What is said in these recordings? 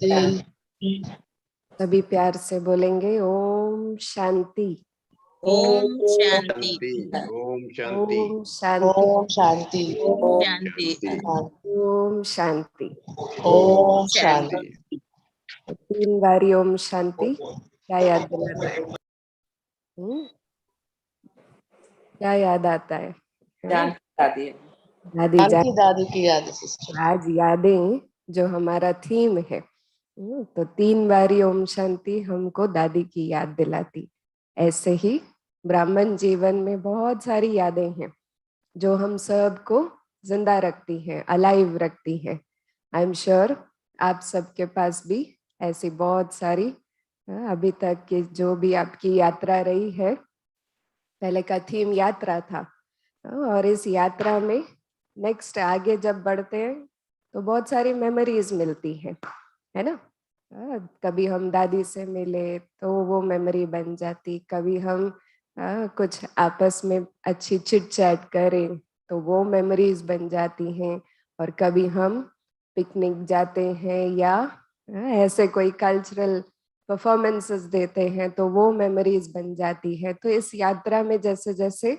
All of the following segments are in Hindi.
शांति। सभी प्यार से बोलेंगे ओम शांति। ओम शांति। ओम शांति। ओम शांति। ओम शांति। ओम शांति। ओम शांति। ओम शांति। 3 बारी ओम शांति क्या याद दिलाता है? क्या याद आता है? दादी दादी की याद सिस्टर। आज यादें जो हमारा थीम है, तो 3 बारी ओम शांति हमको दादी की याद दिलाती। ऐसे ही ब्राह्मण जीवन में बहुत सारी यादें हैं जो हम सबको जिंदा रखती हैं, अलाइव रखती हैं। आई एम श्योर आप सबके पास भी ऐसी बहुत सारी अभी तक की जो भी आपकी यात्रा रही है, पहले का थीम यात्रा था, और इस यात्रा में नेक्स्ट आगे जब बढ़ते हैं तो बहुत सारी मेमोरीज मिलती है ना। कभी हम दादी से मिले तो वो मेमोरी बन जाती, कभी हम कुछ आपस में अच्छी चिट चैट करें तो वो मेमोरीज बन जाती हैं, और कभी हम पिकनिक जाते हैं या ऐसे कोई कल्चरल परफॉर्मेंसेस देते हैं तो वो मेमोरीज बन जाती है। तो इस यात्रा में जैसे जैसे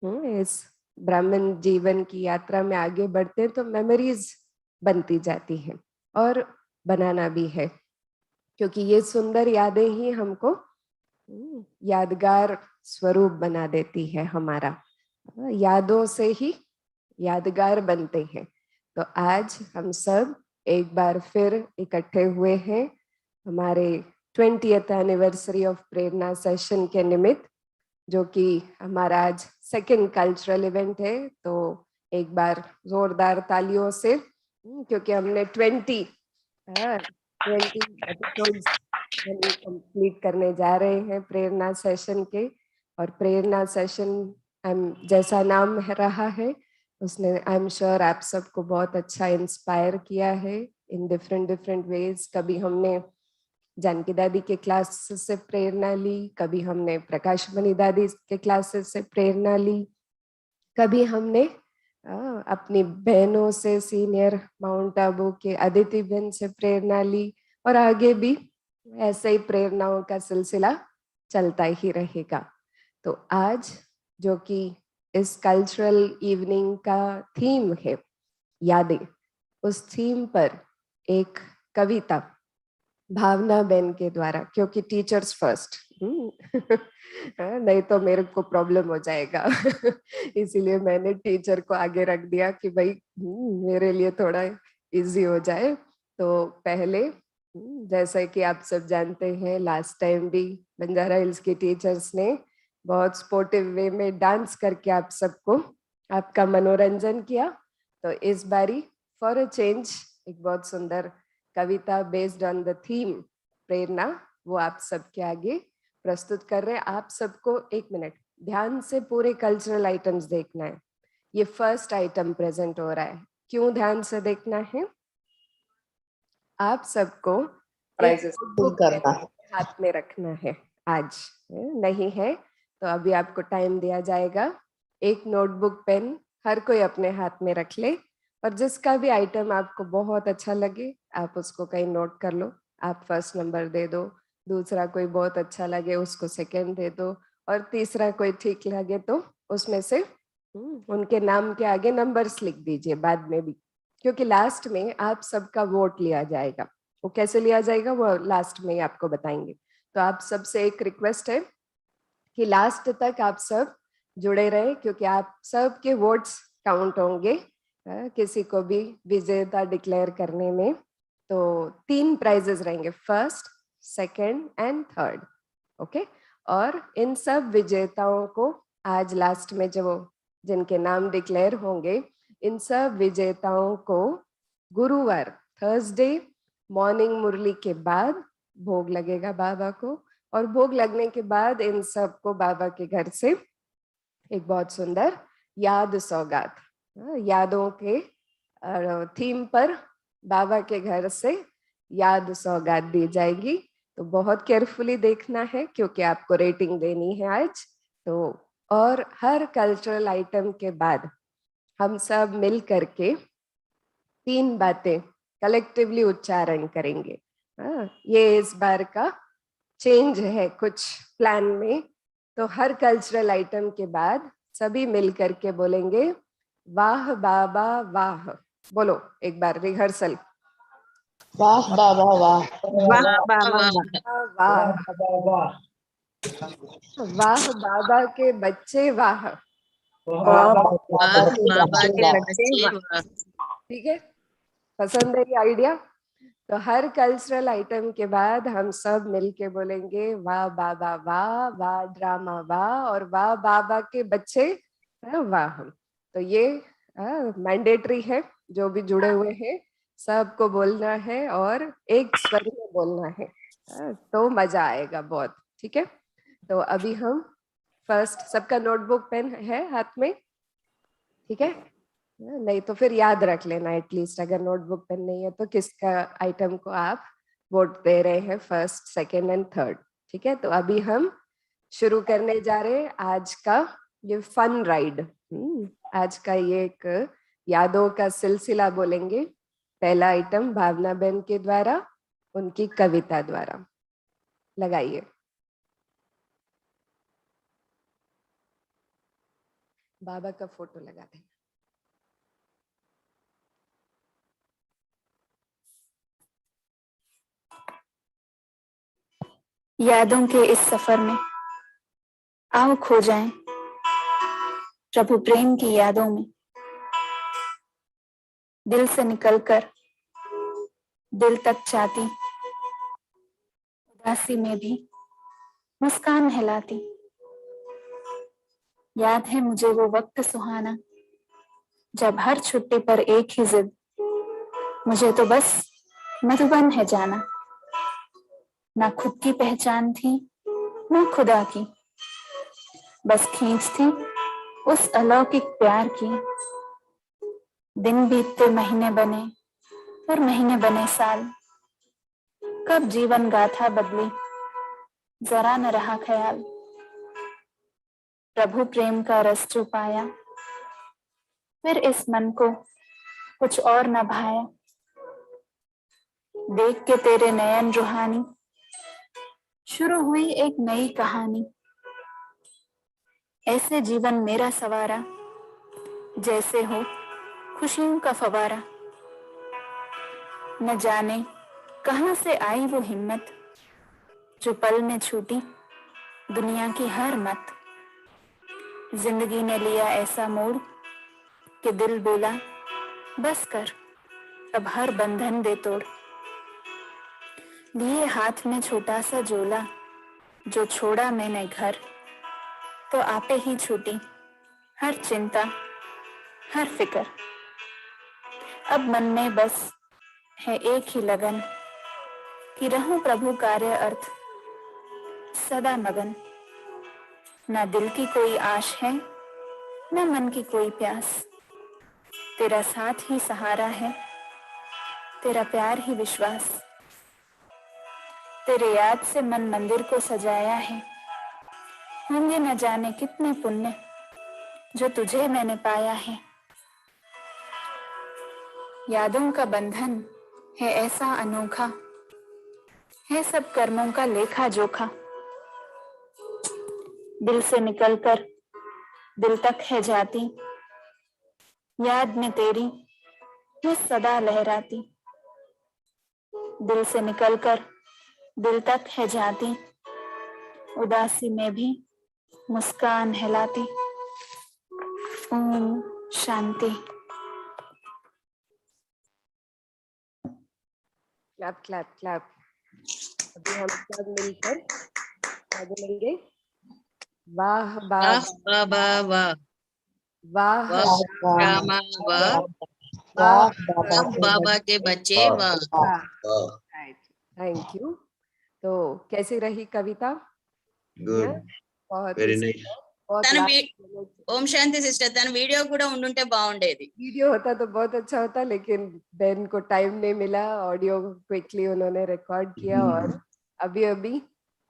इस ब्राह्मण जीवन की यात्रा में आगे बढ़ते हैं तो मेमोरीज बनती जाती हैं, और बनाना भी है, क्योंकि ये सुंदर यादें ही हमको यादगार स्वरूप बना देती है हमारा। यादों से ही यादगार बनते हैं। तो आज हम सब एक बार फिर इकट्ठे हुए हैं हमारे 20th anniversary of Prerna session के निमित्त, जो कि हमारा आज सेकंड कल्चरल इवेंट है। तो एक बार जोरदार तालियों से, क्योंकि हमने 20 एपिसोड्स हम कंप्लीट करने जा रहे हैं प्रेरणा सेशन के। और प्रेरणा सेशन जैसा नाम रहा है उसने आई एम श्योर आप सबको बहुत अच्छा इंस्पायर किया है इन डिफरेंट डिफरेंट वेज। कभी हमने जानकी दादी के क्लासेस से प्रेरणा ली, कभी हमने प्रकाश मणि दादी के क्लासेस से प्रेरणा ली, कभी हमने अपनी बहनों से सीनियर माउंट आबू के अदिति बहन से प्रेरणा ली, और आगे भी ऐसे ही प्रेरणाओं का सिलसिला चलता ही रहेगा। तो आज जो कि इस कल्चरल इवनिंग का थीम है यादें, उस थीम पर एक कविता भावना बहन के द्वारा, क्योंकि टीचर्स फर्स्ट नहीं तो मेरे को प्रॉब्लम हो जाएगा इसीलिए मैंने टीचर को आगे रख दिया कि भाई मेरे लिए थोड़ा इजी हो जाए। तो पहले जैसा कि आप सब जानते हैं लास्ट टाइम भी बंजारा हिल्स के टीचर्स ने बहुत स्पोर्टिव वे में डांस करके आप सबको आपका मनोरंजन किया। तो इस बारी फॉर अ चेंज एक बहुत सुंदर कविता बेस्ड ऑन द थीम प्रेरणा वो आप सबके आगे प्रस्तुत कर रहे हैं। आप सबको 1 मिनट ध्यान से पूरे कल्चरल आइटम्स देखना है। ये फर्स्ट आइटम प्रेजेंट हो रहा है, क्यों ध्यान से देखना है? आप सबको करना हाथ में रखना है। आज नहीं है तो अभी आपको टाइम दिया जाएगा। एक नोटबुक पेन हर कोई अपने हाथ में रख ले, और जिसका भी आइटम आपको बहुत अच्छा लगे आप उसको कहीं नोट कर लो। आप फर्स्ट नंबर दे दो, दूसरा कोई बहुत अच्छा लगे उसको सेकंड दे दो, और तीसरा कोई ठीक लगे तो उसमें से उनके नाम के आगे नंबर्स लिख दीजिए बाद में भी, क्योंकि लास्ट में आप सबका वोट लिया जाएगा। वो कैसे लिया जाएगा वो लास्ट में ही आपको बताएंगे। तो आप सबसे एक रिक्वेस्ट है कि लास्ट तक आप सब जुड़े रहे, क्योंकि आप सब के वोट्स काउंट होंगे किसी को भी विजेता डिक्लेयर करने में। तो 3 प्राइजेस रहेंगे, first, second and third. Okay, और इन सब विजेताओं को आज लास्ट में जो जिनके नाम डिक्लेयर होंगे, इन सब विजेताओं को गुरुवार थर्सडे मॉर्निंग मुरली के बाद भोग लगेगा बाबा को, और भोग लगने के बाद इन सबको बाबा के घर से एक बहुत सुंदर याद सौगात, यादों के थीम पर बाबा के घर से याद सौगात दी जाएगी। तो बहुत केयरफुली देखना है क्योंकि आपको रेटिंग देनी है आज। तो और हर कल्चरल आइटम के बाद हम सब मिल करके 3 बातें कलेक्टिवली उच्चारण करेंगे। ये इस बार का चेंज है कुछ प्लान में। तो हर कल्चरल आइटम के बाद सभी मिल करके बोलेंगे वाह बाबा वाह। बोलो एक बार रिहर्सल। वाह बाबा वाह। वाह बाबा वाह वाह बाबा के बच्चे वाह। वाह बाबा के बच्चे वाह। ठीक है, पसंद है ये आइडिया? तो हर कल्चरल आइटम के बाद हम सब मिलके बोलेंगे वाह बाबा वाह, वाह ड्रामा वाह, और वाह बाबा के बच्चे वाह। तो ये मैंडेटरी है, जो भी जुड़े हुए हैं सबको बोलना है और एक स्वर में बोलना है। तो मजा आएगा बहुत। ठीक है, तो अभी हम फर्स्ट, सबका नोटबुक पेन है हाथ में? ठीक है, नहीं तो फिर याद रख लेना एटलीस्ट, अगर नोटबुक पेन नहीं है तो किसका आइटम को आप वोट दे रहे हैं, फर्स्ट सेकंड एंड थर्ड। ठीक है, तो अभी हम शुरू करने जा रहे हैं आज का ये फन राइड। आज का ये एक यादों का सिलसिला बोलेंगे। पहला आइटम भावना बहन के द्वारा, उनकी कविता द्वारा। लगाइए। बाबा का फोटो लगा दें। यादों के इस सफर में आओ खो जाएं प्रभु प्रेम की यादों में। दिल से निकलकर दिल तक चाहती, उदासी में भी मुस्कान हिलाती। याद है मुझे वो वक्त सुहाना, जब हर छुट्टी पर एक ही जिद, मुझे तो बस मधुबन है जाना। ना खुद की पहचान थी ना खुदा की, बस खींच थी उस अलौकिक प्यार की। दिन बीतते महीने बने और महीने बने साल, कब जीवन गाथा बदली जरा न रहा ख्याल। प्रभु प्रेम का रस जो पाया, फिर इस मन को कुछ और न भाया। देख के तेरे नयन रूहानी, शुरू हुई एक नई कहानी। ऐसे जीवन मेरा सवारा, जैसे हो खुशियों का फवारा। न जाने कहां से आई वो हिम्मत, जो पल में छूटी दुनिया की हर मत। जिंदगी ने लिया ऐसा मोड़ कि दिल बोला बस कर, अब हर बंधन दे तोड़। लिए हाथ में छोटा सा झोला, जो छोड़ा मैंने घर, तो आपे ही छूटी हर चिंता हर फिक्र। अब मन में बस है एक ही लगन, कि रहूं प्रभु कार्य अर्थ सदा मगन। ना दिल की कोई आश है ना मन की कोई प्यास, तेरा साथ ही सहारा है, तेरा प्यार ही विश्वास। तेरे याद से मन मंदिर को सजाया है, होंगे न जाने कितने पुण्य जो तुझे मैंने पाया है। यादों का बंधन है ऐसा अनोखा, है सब कर्मों का लेखा जोखा। दिल से निकलकर दिल तक है जाती, याद में तेरी मैं सदा लहराती। दिल से निकलकर दिल तक है जाती, उदासी में भी मुस्कान हिलाती। ओम शांति। Clap clap clap. अभी हम सब मिलकर क्या बोलेंगे? वाह वाह बाबा बाबा वाह, वाह वाह रामा वाह, वाह बाबा के बच्चे वाह। Thank you. तो कैसी रही कविता? Good. बहुत Very ही nice. बहुत తన last ఓం శాంతి సిస్టర్, తన వీడియో కూడా ఉండుంటే బాగుండేది. वीडियो होता तो बहुत अच्छा होता, लेकिन बेन को टाइम नहीं मिला। ऑडियो क्विकली उन्होंने रिकॉर्ड किया और अभी अभी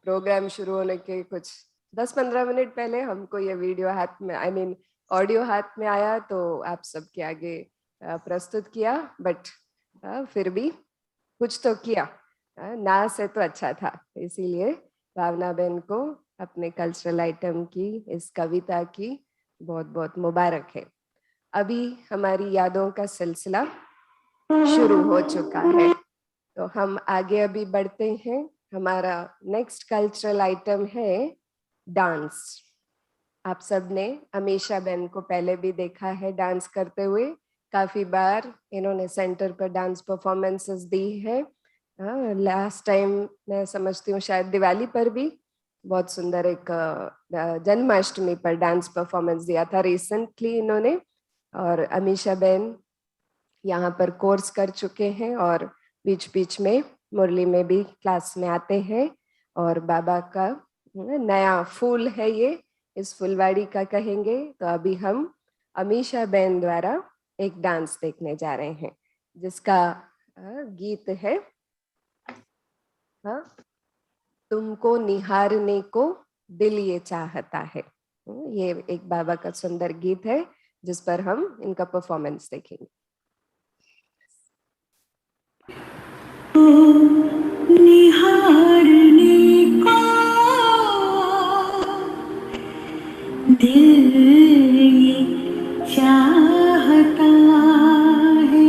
प्रोग्राम शुरू होने के कुछ 10-15 मिनट पहले हमको ये वीडियो हाथ में, आई मीन ऑडियो हाथ में आया, तो आप सबके आगे प्रस्तुत किया। बट फिर भी कुछ तो किया। ना से तो अच्छा था, इसीलिए भावना बहन को अपने कल्चरल आइटम की इस कविता की बहुत बहुत मुबारक है। अभी हमारी यादों का सिलसिला शुरू हो चुका है, तो हम आगे अभी बढ़ते हैं। हमारा नेक्स्ट कल्चरल आइटम है डांस। आप सब ने अमीषा बहन को पहले भी देखा है डांस करते हुए, काफी बार इन्होंने सेंटर पर डांस परफॉर्मेंसेस दी है। लास्ट टाइम मैं समझती हूँ शायद दिवाली पर भी बहुत सुंदर एक जन्माष्टमी पर डांस परफॉर्मेंस दिया था रिसेंटली इन्होंने। और अमीषा बहन यहाँ पर कोर्स कर चुके हैं और बीच बीच में मुरली में भी क्लास में आते हैं। और बाबा का नया फूल है ये, इस फुलवाड़ी का कहेंगे। तो अभी हम अमीषा बहन द्वारा एक डांस देखने जा रहे हैं, जिसका गीत है तुमको निहारने को दिल ये चाहता है। ये एक बाबा का सुंदर गीत है जिस पर हम इनका परफॉर्मेंस देखेंगे। निहारने को दिल ये चाहता है,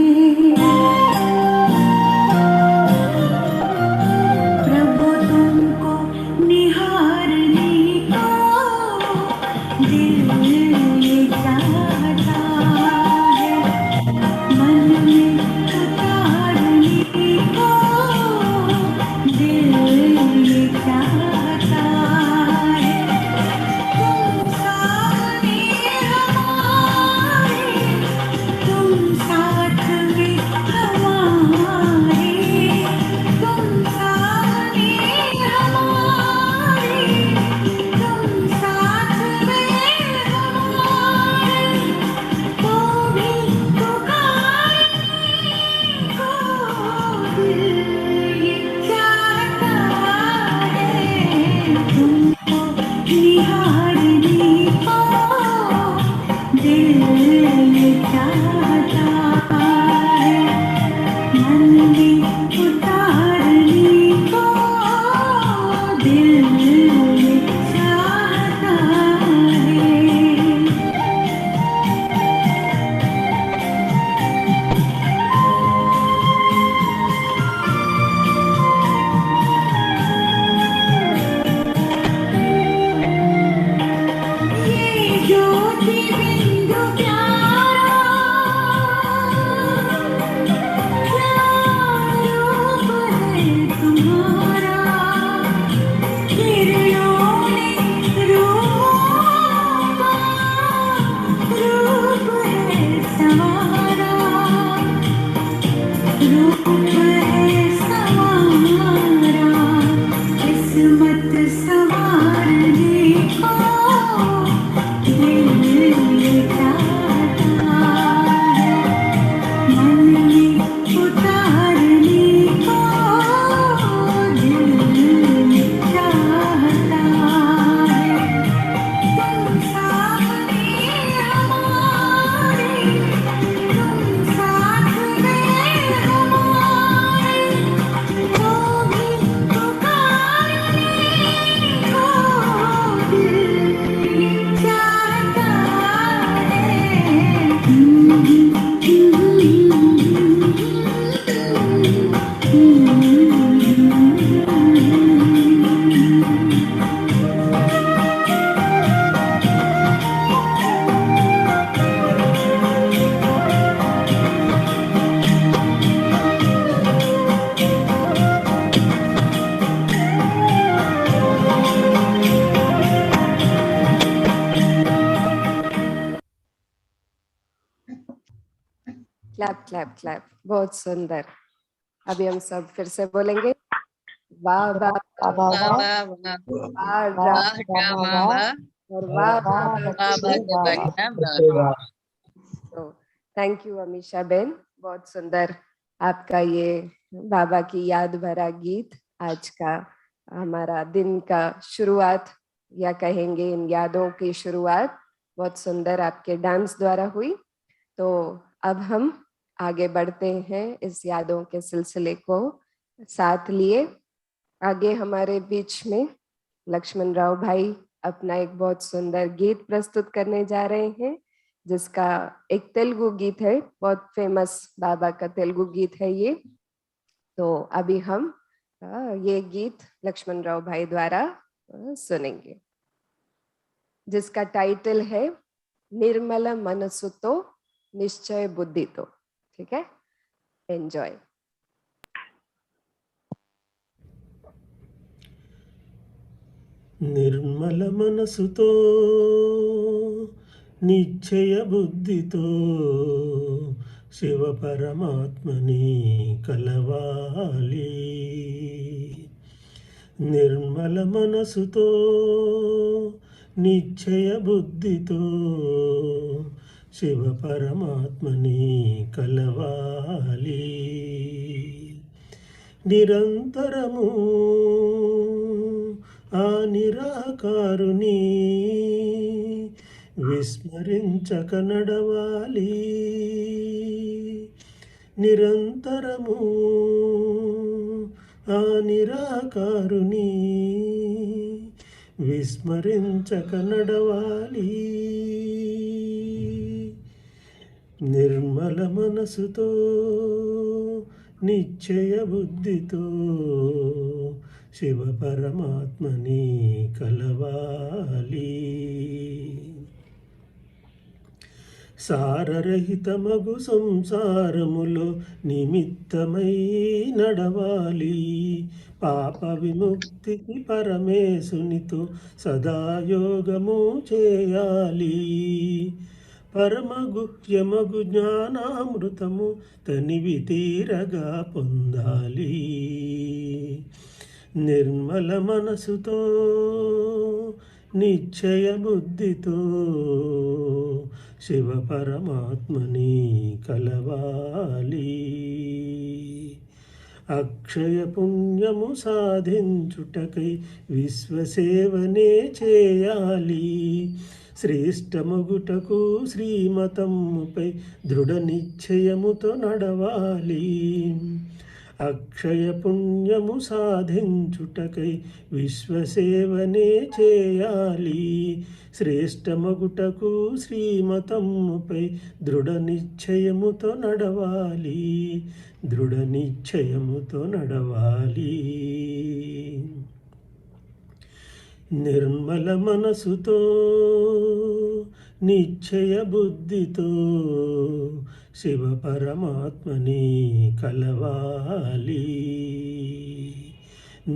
प्रभु तुमको निहारने को दिल ये चाहता है, मन में उतारने को दिल ये चाहता है। तुम सामने हमारे, तुम साथ में हमारे, तुम सामने हमारे, तुम साथ में हमारे, तो भी पुकारने को दिल ये चाहता है, तुमको निहारने को दिल ये चाहता है, मन में उतारने को दिल ये चाहता है। ये ज्योति बिंदु प्यारा, क्या रूप है तुम्हारा, किरणों ने रूपों का रूप है संवारा, रूप है संवारा, किस्मत संवारने को दिल ये चाहता है, मन में उतारने को दिल ये चाहता है। तुम सामने हमारे, तुम साथ में हमारे, तो भी पुकारने को दिल ये चाहता क्लैप क्लैप क्लैप, बहुत सुंदर। अभी हम सब फिर से बोलेंगे वाह वाह वाह वाह वाह वाह वाह वाह वाह वाह ड्रामा ड्रामा वाह और वाह वाह बाबा के वाह बढ़िया वाह। तो थैंक यू अमीषा बेन, बहुत सुंदर आपका ये बाबा की याद भरा गीत आज का हमारा दिन का शुरुआत, या कहेंगे इन यादों की शुरुआत बहुत सुंदर आपके डांस द्वारा हुई। तो अब हम आगे बढ़ते हैं इस यादों के सिलसिले को साथ लिए आगे हमारे बीच में लक्ष्मण राव भाई अपना एक बहुत सुंदर गीत प्रस्तुत करने जा रहे हैं, जिसका एक तेलुगु गीत है, बहुत फेमस बाबा का तेलुगु गीत है ये। तो अभी हम ये गीत लक्ष्मण राव भाई द्वारा सुनेंगे, जिसका टाइटल है निर्मल मनसुतो निश्चय बुद्धि तो। ठीक है, एंजॉय। నిర్మల మనసుతో నిశ్చయ బుద్ధితో శివ పరమాత్మని కలవాలి. నిర్మల మనసుతో నిశ్చయ బుద్ధితో శివ పరమాత్మని కలవాలి. నిరంతరము ఆ నిరాకారుని విస్మరించక నడవాలి. నిరంతరము ఆ నిరాకారుని విస్మరించక నడవాలి. నిర్మల మనసుతో నిశ్చయ బుద్ధితో శివ పరమాత్మని కలవాలి. సారరహితమగు సంసారములో నిమిత్తమై నడవాలి. పాప విముక్తికి పరమేశునితో సదాయోగము చేయాలి. పరమగుహ్యమగు జ్ఞానామృతము తనివి తీరగా పొందాలి. నిర్మల మనసుతో నిశ్చయ బుద్ధితో శివ పరమాత్మని కలవాలి. అక్షయ పుణ్యము సాధించుటకై విశ్వసేవనే చేయాలి. శ్రేష్టమగుటకు శ్రీమతముపై దృఢ నిశ్చయముతో నడవాలి. అక్షయ పుణ్యము సాధించుటకై విశ్వసేవనే చేయాలి. శ్రేష్టమగుటకు శ్రీమతముపై దృఢ నిశ్చయముతో నడవాలి. దృఢ నిశ్చయముతో నడవాలి. నిర్మల మనసుతో నిశ్చయ బుద్ధితో శివ పరమాత్మని కలవాలి.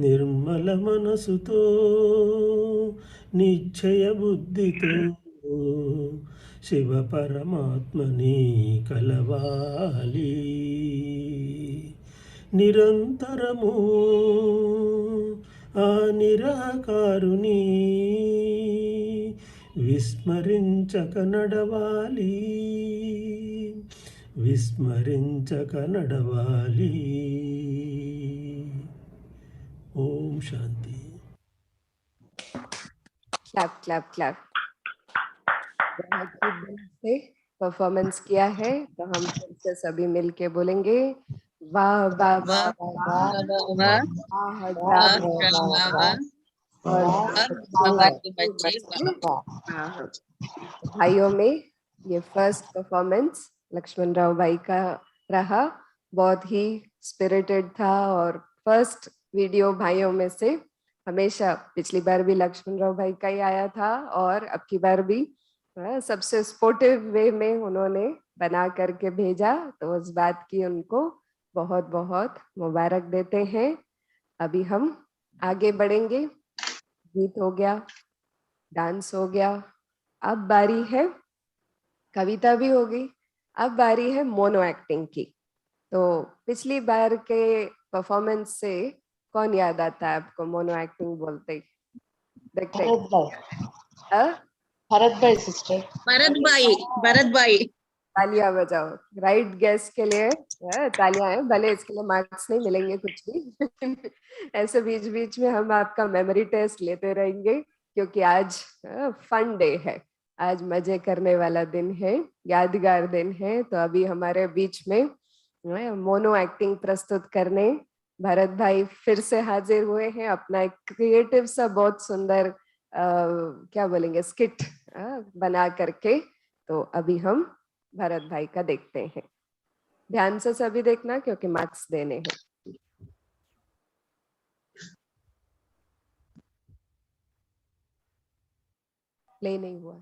నిర్మల మనసుతో నిశ్చయ బుద్ధితో శివ పరమాత్మని కలవాలి. నిరంతరము ఆ నిరాకారుని విస్మరించక నడవాలి. విస్మరించక నడవాలి. ఓం శాంతి. Clap clap clap. बहुत ही दिल से परफॉर्मेंस किया है, तो हम फिर से सभी मिलके बोलेंगे वाह वाह वाह वाह वाह वाह वाह वाह वाह और बाबा के बच्चे हाँ, भाइयों में ये फर्स्ट परफॉर्मेंस लक्ष्मण राव भाई का रहा, बहुत ही स्पिरिटेड था। और फर्स्ट वीडियो भाइयों में से हमेशा, पिछली बार भी लक्ष्मण राव भाई का ही आया था और अब की बार भी सबसे स्पोर्टिव वे में उन्होंने बना करके भेजा, तो उस बात की उनको बहुत बहुत मुबारक देते हैं। अभी हम आगे बढ़ेंगे। गीत हो गया, डांस हो गया, अब बारी है, कविता भी हो गई, अब बारी है मोनो एक्टिंग की। तो पिछली बार के परफॉर्मेंस से कौन याद आता है आपको मोनो एक्टिंग बोलते? देखते हैं। भरत भाई, हाँ? भरत भाई सिस्टर। भरत भाई तालियां बजाओ। राइट गेस के लिए तालियां हैं, भले इसके लिए मार्क्स नहीं मिलेंगे कुछ भी ऐसे बीच बीच में हम आपका मेमोरी टेस्ट लेते रहेंगे, क्योंकि आज फन डे है, आज मजे करने वाला दिन है, यादगार दिन है। तो अभी हमारे बीच में मोनो एक्टिंग प्रस्तुत करने भरत भाई फिर से हाजिर हुए हैं अपना एक क्रिएटिव सा बहुत सुंदर क्या बोलेंगे स्किट बना करके। तो अभी हम भरत भाई का देखते हैं, ध्यान से सभी देखना क्योंकि मार्क्स देने हैं। प्ले नहीं हुआ।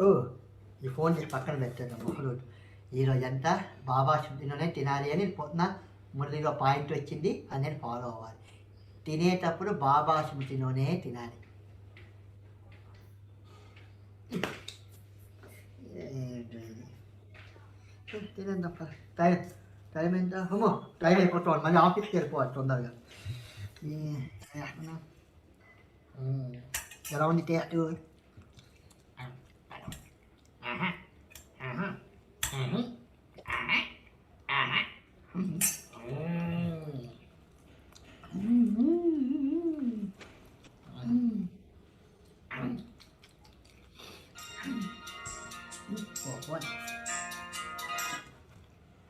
ఓ ఈ ఫోన్ చేసి పక్కన పెట్టాను మొహలు ఈరోజు అంతా బాబా శుద్ధిలోనే తినాలి అని పొద్దున మురళిలో పాయింట్ వచ్చింది అని నేను ఫాలో అవ్వాలి. తినేటప్పుడు బాబా శుద్ధిలోనే తినాలి. తినందప్ప టైం ఎంత అమ్మో టైం అయిపోతుంది, మళ్ళీ ఆఫీస్కి వెళ్ళిపోవాలి తొందరగా. ఎలా ఉంది టేస్ట్?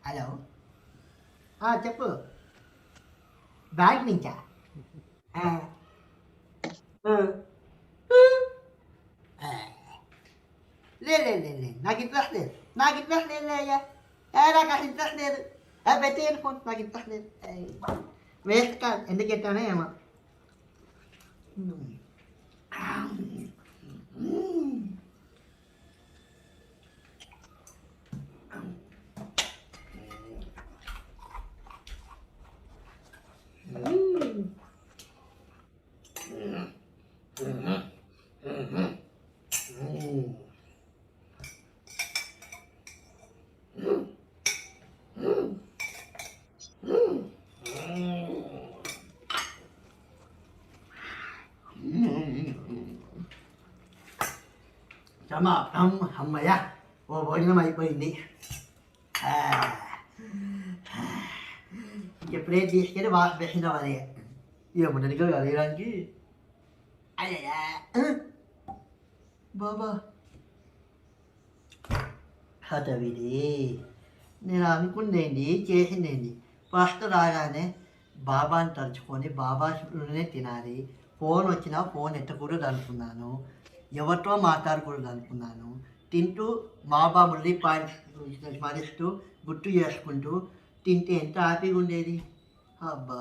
హలో చెప్పు. బ్యాగ్ నుంచా? లేదు నాకు ఇంట్రెస్ట్ లేదు, నాకు ఇంట్రెస్ట్ లేదు అయ్యా, నాకు అసలు ఇంట్రెస్ట్ లేదు. పెట్టేయండి ఫోన్, నాకు ఇంట్రెస్ట్ లేదు. వేస్ట్ కాదు, ఎందుకు పెట్టానో ఏమో. అమ్మయ్య ఓ భోజనం అయిపోయింది. ఇంక ప్లేట్ తీసుకెళ్ళి వాష్ పెట్టినాం. అదే ఏముండదు కదా వేయడానికి. అయ్యా బాబా హతవిది నేను అనుకుందేంటి చేసిందేంటి. ఫస్ట్ రాగానే బాబాని తలుచుకొని బాబానే తినాలి. ఫోన్ వచ్చినా ఫోన్ ఎత్తకూడదు అనుకున్నాను, ఎవరితో మాట్లాడకూడదు అనుకున్నాను. తింటూ బాబా మురళి పాయింట్ స్మరిస్తూ గుర్తు చేసుకుంటూ తింటే ఎంత హ్యాపీగా ఉండేది. అబ్బా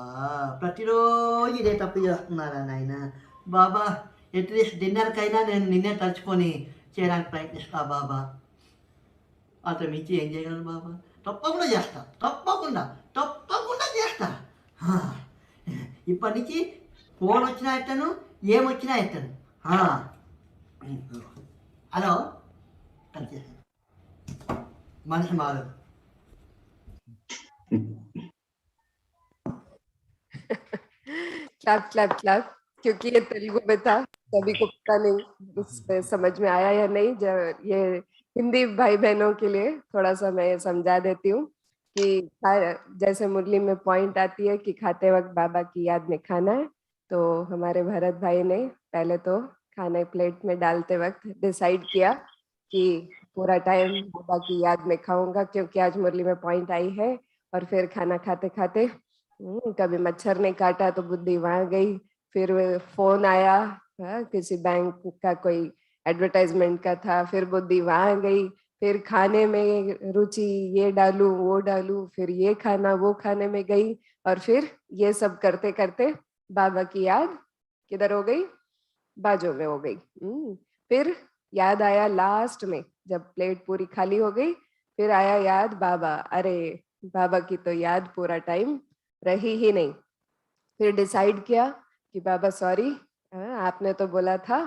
ప్రతిరోజు ఇదే తప్పు చేస్తున్నారా నాయన. బాబా అట్లీస్ట్ డిన్నర్కైనా నేను నిన్నే తలుచుకొని చేయడానికి ప్రయత్నిస్తా బాబా. అతను మించి ఏం చేయగలను బాబా. తప్పకుండా చేస్తా, తప్పకుండా చేస్తా. ఇప్పటి నుంచి ఫోన్ వచ్చినా ఎత్తాను, ఏమొచ్చినా ఎత్తాను. హలో మనిషి మారు. क्लैप क्लैप क्लैप, क्योंकि ये तेलुगु में था, सभी को पता नहीं उसमें समझ में आया या नहीं. ये हिंदी भाई बहनों के लिए थोड़ा सा मैं समझा देती हूँ कि जैसे मुरली में पॉइंट आती है कि खाते वक्त बाबा की याद में खाना है. तो हमारे भरत भाई ने पहले तो खाने प्लेट में डालते वक्त डिसाइड किया कि पूरा टाइम बाबा की याद में खाऊंगा, क्योंकि आज मुरली में पॉइंट आई है. और फिर खाना खाते खाते कभी मच्छर ने काटा तो बुद्धि वहां गई, फिर फोन आया किसी बैंक का कोई एडवर्टाइजमेंट का था, फिर बुद्धि वहां गई, फिर खाने में रुचि ये डालूं वो डालूं, फिर ये खाना वो खाने में गई, और फिर ये सब करते करते बाबा की याद किधर हो गई, बाजू में हो गई. फिर याद आया लास्ट में जब प्लेट पूरी खाली हो गई, फिर आया याद बाबा, अरे बाबा की तो याद पूरा टाइम रही ही नहीं. फिर डिसाइड किया कि बाबा सॉरी, आपने तो बोला था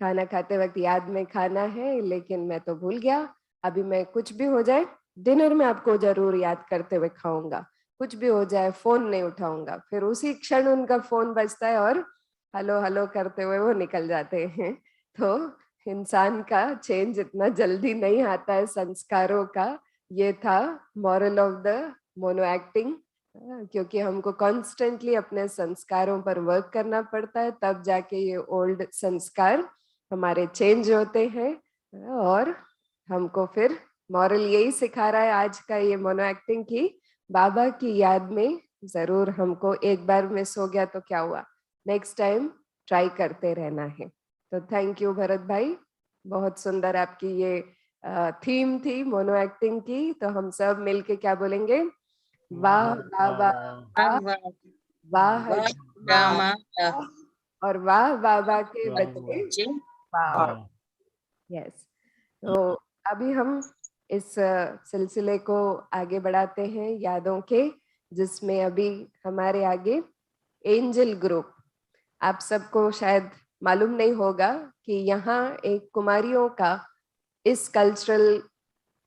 खाना खाते वक्त याद में खाना है, लेकिन मैं तो भूल गया. अभी मैं कुछ भी हो जाए डिनर में आपको जरूर याद करते हुए खाऊंगा, कुछ भी हो जाए फोन नहीं उठाऊंगा. फिर उसी क्षण उनका फोन बजता है और हेलो हेलो करते हुए वो निकल जाते हैं. तो इंसान का चेंज इतना जल्दी नहीं आता है संस्कारों का. ये था moral of the mono acting, क्योंकि हमको कॉन्स्टेंटली अपने संस्कारों पर वर्क करना पड़ता है, तब जाके ये ओल्ड संस्कार हमारे चेंज होते हैं. और हमको फिर मॉरल यही सिखा रहा है आज का ये मोनो एक्टिंग की बाबा की याद में जरूर हमको एक बार मिस हो गया तो क्या हुआ, नेक्स्ट टाइम ट्राई करते रहना है। तो थैंक यू भरत भाई, बहुत सुंदर आपकी ये थीम थी मोनो एक्टिंग की। तो हम सब मिलके क्या बोलेंगे, वाह बाबा वाह, वाह वाह रामा, रामा और वाह बाबा के बच्चे जी वाह। यस, तो अभी हम इस सिलसिले को आगे बढ़ाते हैं यादों के, जिसमें अभी हमारे आगे एंजल ग्रुप। आप सबको शायद मालूम नहीं होगा कि यहाँ एक कुमारियों का इस कल्चरल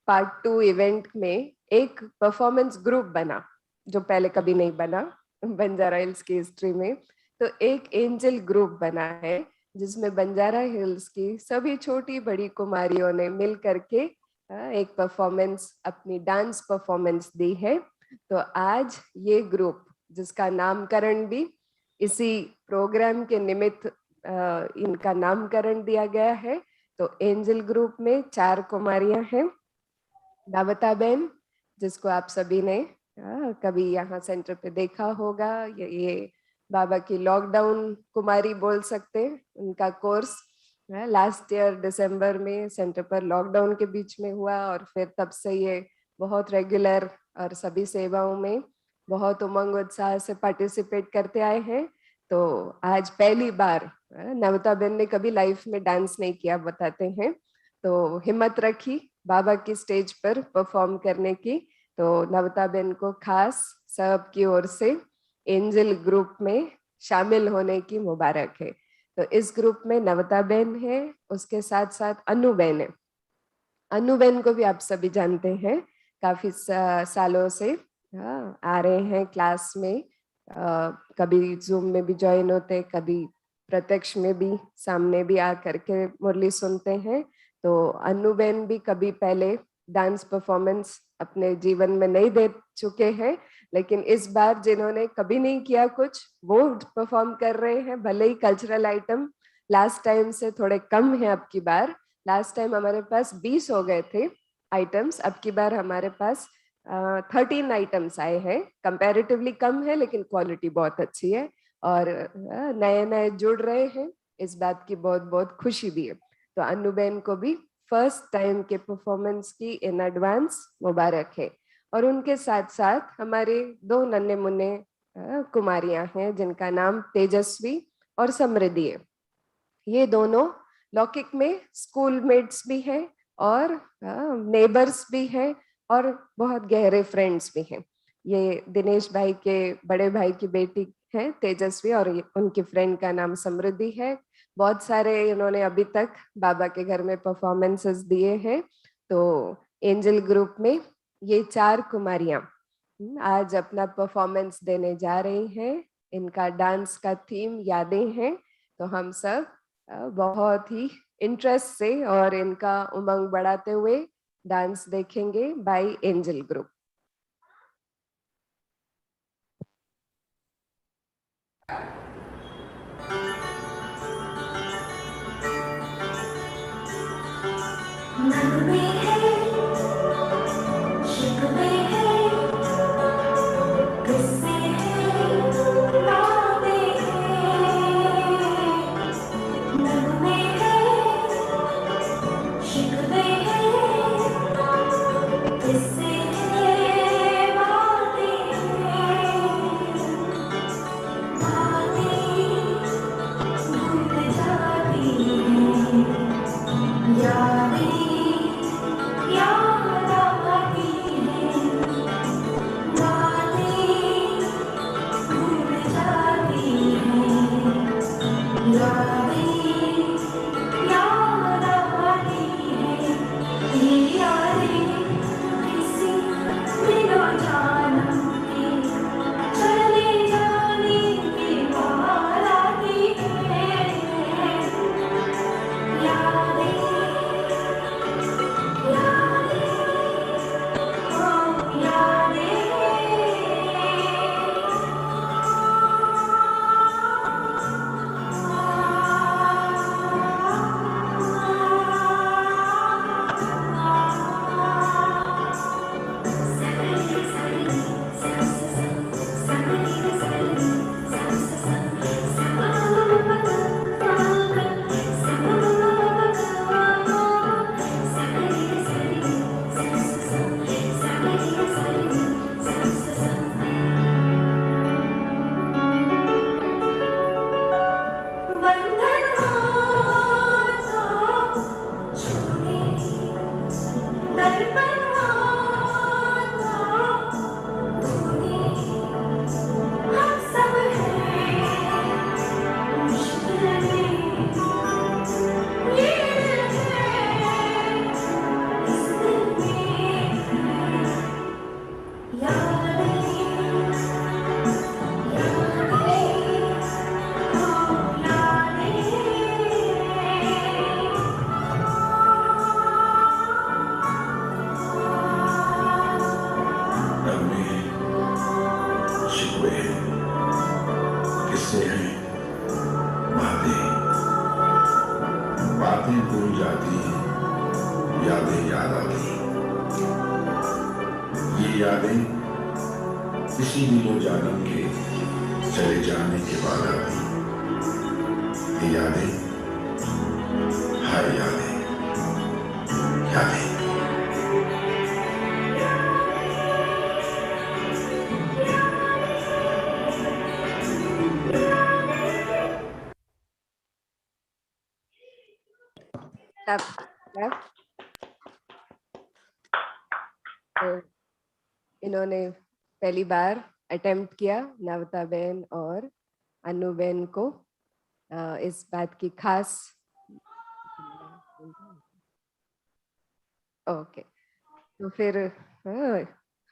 पार्ट 2 इवेंट में एक परफॉर्मेंस ग्रुप बना, जो पहले कभी नहीं बना बंजारा हिल्स की हिस्ट्री में। तो एक एंजल ग्रुप बना है जिसमें बंजारा हिल्स की सभी छोटी बड़ी कुमारियों ने मिल करके एक परफॉर्मेंस, अपनी डांस परफॉर्मेंस दी है। तो आज ये ग्रुप, जिसका नामकरण भी इसी प्रोग्राम के निमित्त इनका नामकरण दिया गया है। तो एंजल ग्रुप में 4 कुमारियां हैं। दावता बेन, जिसको आप सभी ने कभी यहाँ सेंटर पे देखा होगा, ये बाबा की लॉकडाउन कुमारी बोल सकते हैं। उनका कोर्स लास्ट ईयर दिसंबर में सेंटर पर लॉकडाउन के बीच में हुआ, और फिर तब से ये बहुत रेगुलर और सभी सेवाओं में बहुत उमंग उत्साह से पार्टिसिपेट करते आए हैं। तो आज पहली बार नवता बेन ने कभी लाइफ में डांस नहीं किया बताते हैं, तो हिम्मत रखी बाबा की स्टेज पर परफॉर्म करने की। तो नवता बेन को खास सब की ओर से एंजल ग्रुप में शामिल होने की मुबारक है। तो इस ग्रुप में नवता बेन है, उसके साथ साथ अनु बेन है। अनु बेन को भी आप सभी जानते हैं, काफी सालों से आ रहे हैं क्लास में, कभी जूम में भी ज्वाइन होते, कभी प्रत्यक्ष में भी सामने भी आ करके मुरली सुनते हैं। तो अनु बेन भी कभी पहले डांस परफॉर्मेंस अपने जीवन में नहीं दे चुके हैं, लेकिन इस बार जिन्होंने कभी नहीं किया कुछ, वो परफॉर्म कर रहे हैं। भले ही कल्चरल आइटम लास्ट टाइम से थोड़े कम है अब की बार। लास्ट टाइम हमारे पास 20 हो गए थे आइटम्स, अब की बार हमारे पास 13 आइटम्स आए हैं। कंपैरेटिवली कम है लेकिन क्वालिटी बहुत अच्छी है, और नए नए जुड़ रहे हैं, इस बात की बहुत बहुत खुशी भी है। तो अनु बेन को भी फर्स्ट टाइम के परफॉर्मेंस की इन एडवांस मुबारक है। और उनके साथ साथ हमारे 2 नन्हे मुन्ने कुमारियां हैं, जिनका नाम तेजस्वी और समृद्धि है। ये दोनों लौकिक में स्कूल मेट्स भी हैं और नेबर्स भी हैं और बहुत गहरे फ्रेंड्स भी हैं। ये दिनेश भाई के बड़े भाई की बेटी है तेजस्वी, और उनकी फ्रेंड का नाम समृद्धि है। बहुत सारे इन्होंने अभी तक बाबा के घर में परफॉर्मेंसेस दिए हैं। तो एंजल ग्रुप में ये 4 कुमारियां आज अपना परफॉर्मेंस देने जा रही हैं। इनका डांस का थीम यादें हैं। तो हम सब बहुत ही इंटरेस्ट से और इनका उमंग बढ़ाते हुए डांस देखेंगे बाय एंजल ग्रुप। नगमे हैं, शिकवे हैं, किस्से हैं, बातें हैं। नगमे हैं, शिकवे हैं, किस्से हैं, बातें हैं। बातें भूल जाती हैं, यादें से हैं बातें, बातें भूल जाती, यादें याद आती। ये यादें किसी दिलो जालिम के चले जाने के बाद आती। ये यादें, हाय यादें, यादें। तो इन्होंने पहली बार अटेम्प्ट किया, नवता बहन और अनु बहन को इस बात की खास ओके। तो फिर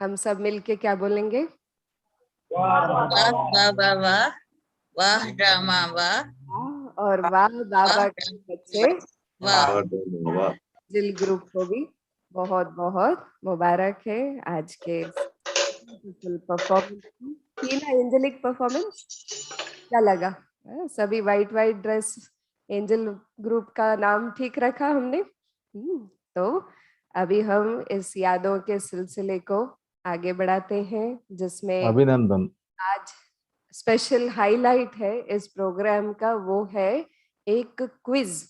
हम सब मिलके क्या बोलेंगे? वाह वाह वाह वाह, वाह रामा वाह, और वाह बाबा के बच्चे। वाह। जिल ग्रुप को भी बहुत बहुत मुबारक है आज के परफॉर्मेंस की ना, एंजेलिक परफॉर्मेंस। क्या लगा? सभी white white dress, angel group का नाम ठीक रखा हमने। तो अभी हम इस यादों के सिलसिले को आगे बढ़ाते हैं, जिसमें अभिनंदन। आज स्पेशल हाईलाइट है इस प्रोग्राम का, वो है एक क्विज।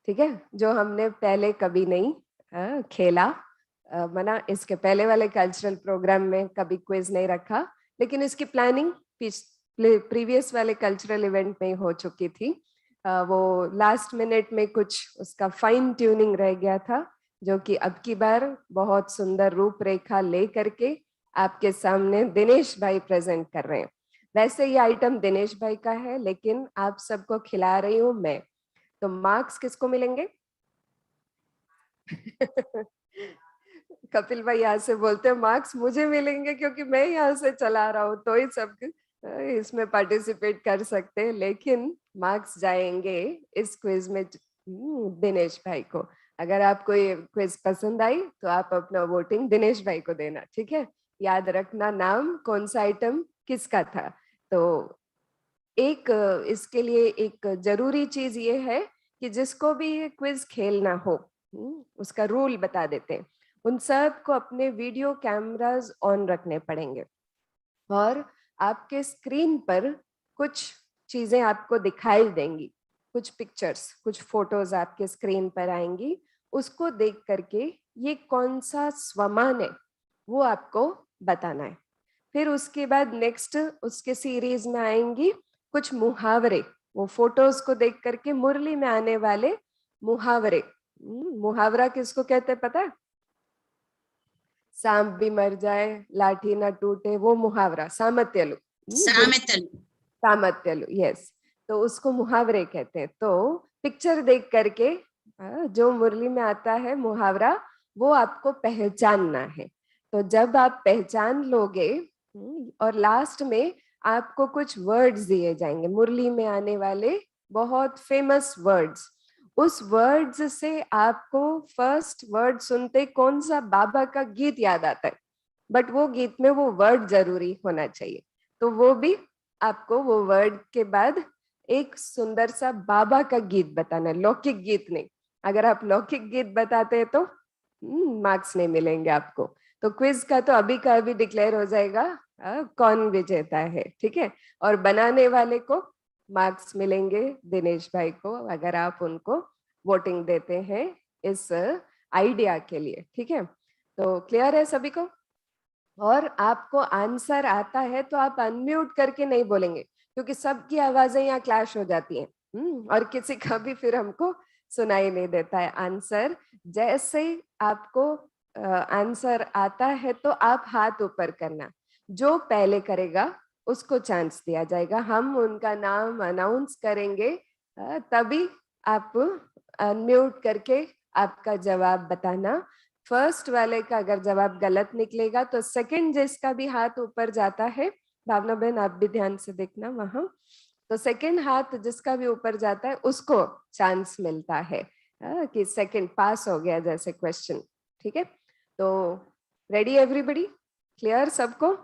ठीक है, जो हमने पहले कभी नहीं खेला। मना इसके पहले वाले कल्चरल प्रोग्राम में कभी क्विज नहीं रखा, लेकिन इसकी प्लानिंग प्रीवियस वाले कल्चरल इवेंट में हो चुकी थी। वो लास्ट मिनट में कुछ उसका फाइन ट्यूनिंग रह गया था, जो कि अब की बार बहुत सुंदर रूपरेखा ले करके आपके सामने दिनेश भाई प्रेजेंट कर रहे हैं। वैसे ये आइटम दिनेश भाई का है, लेकिन आप सबको खिला रही हूँ मैं। तो मार्क्स किसको मिलेंगे? कपिल भाई यहाँ से बोलते हैं मार्क्स मुझे मिलेंगे, क्योंकि मैं यहाँ से चला रहा हूँ, तो ही सब इसमें पार्टिसिपेट कर सकते हैं। लेकिन मार्क्स जाएंगे इस क्विज में दिनेश भाई को। अगर आपको ये क्विज पसंद आई तो आप अपना वोटिंग दिनेश भाई को देना, ठीक है? याद रखना नाम कौन सा आइटम किसका था। तो एक इसके लिए एक जरूरी चीज ये है कि जिसको भी ये क्विज खेलना हो, उसका रूल बता देते हैं। उन सब को अपने वीडियो कैमरास ऑन रखने पड़ेंगे, और आपके स्क्रीन पर कुछ चीजें आपको दिखाई देंगी, कुछ पिक्चर्स, कुछ फोटोज आपके स्क्रीन पर आएंगी। उसको देख करके ये कौन सा स्वमान है वो आपको बताना है। फिर उसके बाद नेक्स्ट उसके सीरीज में आएंगी कुछ मुहावरे। वो फोटोज को देख करके मुरली में आने वाले मुहावरे। मुहावरा किसको कहते हैं पता है? सांप भी मर जाए लाठी ना टूटे, वो मुहावरा सामत्यलु। सामत्यलु, यस। तो उसको मुहावरे कहते हैं। तो पिक्चर देख करके जो मुरली में आता है मुहावरा, वो आपको पहचानना है। तो जब आप पहचान लोगे, और लास्ट में आपको कुछ वर्ड्स दिए जाएंगे, मुरली में आने वाले बहुत फेमस वर्ड्स। उस वर्ड्स से आपको फर्स्ट वर्ड सुनते कौन सा बाबा का गीत याद आता है, बट वो गीत में वो वर्ड जरूरी होना चाहिए। तो वो भी आपको वो वर्ड के बाद एक सुंदर सा बाबा का गीत बताना, लौकिक गीत नहीं। अगर आप लौकिक गीत बताते हैं तो मार्क्स नहीं मिलेंगे आपको। तो क्विज का तो अभी का अभी डिक्लेयर हो जाएगा कौन विजेता है, ठीक है? और बनाने वाले को मार्क्स मिलेंगे दिनेश भाई को, अगर आप उनको वोटिंग देते हैं इस आइडिया के लिए, ठीक है? तो क्लियर है सभी को? और आपको आंसर आता है तो आप अनम्यूट करके नहीं बोलेंगे, क्योंकि सबकी आवाजें यहाँ क्लैश हो जाती हैं, और किसी का भी फिर हमको सुनाई नहीं देता है आंसर। जैसे आपको आंसर आता है तो आप हाथ ऊपर करना, जो पहले करेगा उसको चांस दिया जाएगा। हम उनका नाम अनाउंस करेंगे, तभी आप अनम्यूट करके आपका जवाब बताना। फर्स्ट वाले का अगर जवाब गलत निकलेगा तो सेकंड जिसका भी हाथ ऊपर जाता है, भावना बहन आप भी ध्यान से देखना वहां, तो सेकंड हाथ जिसका भी ऊपर जाता है उसको चांस मिलता है कि सेकंड पास हो गया जैसे क्वेश्चन, ठीक है? तो रेडी एवरीबडी? क्लियर सबको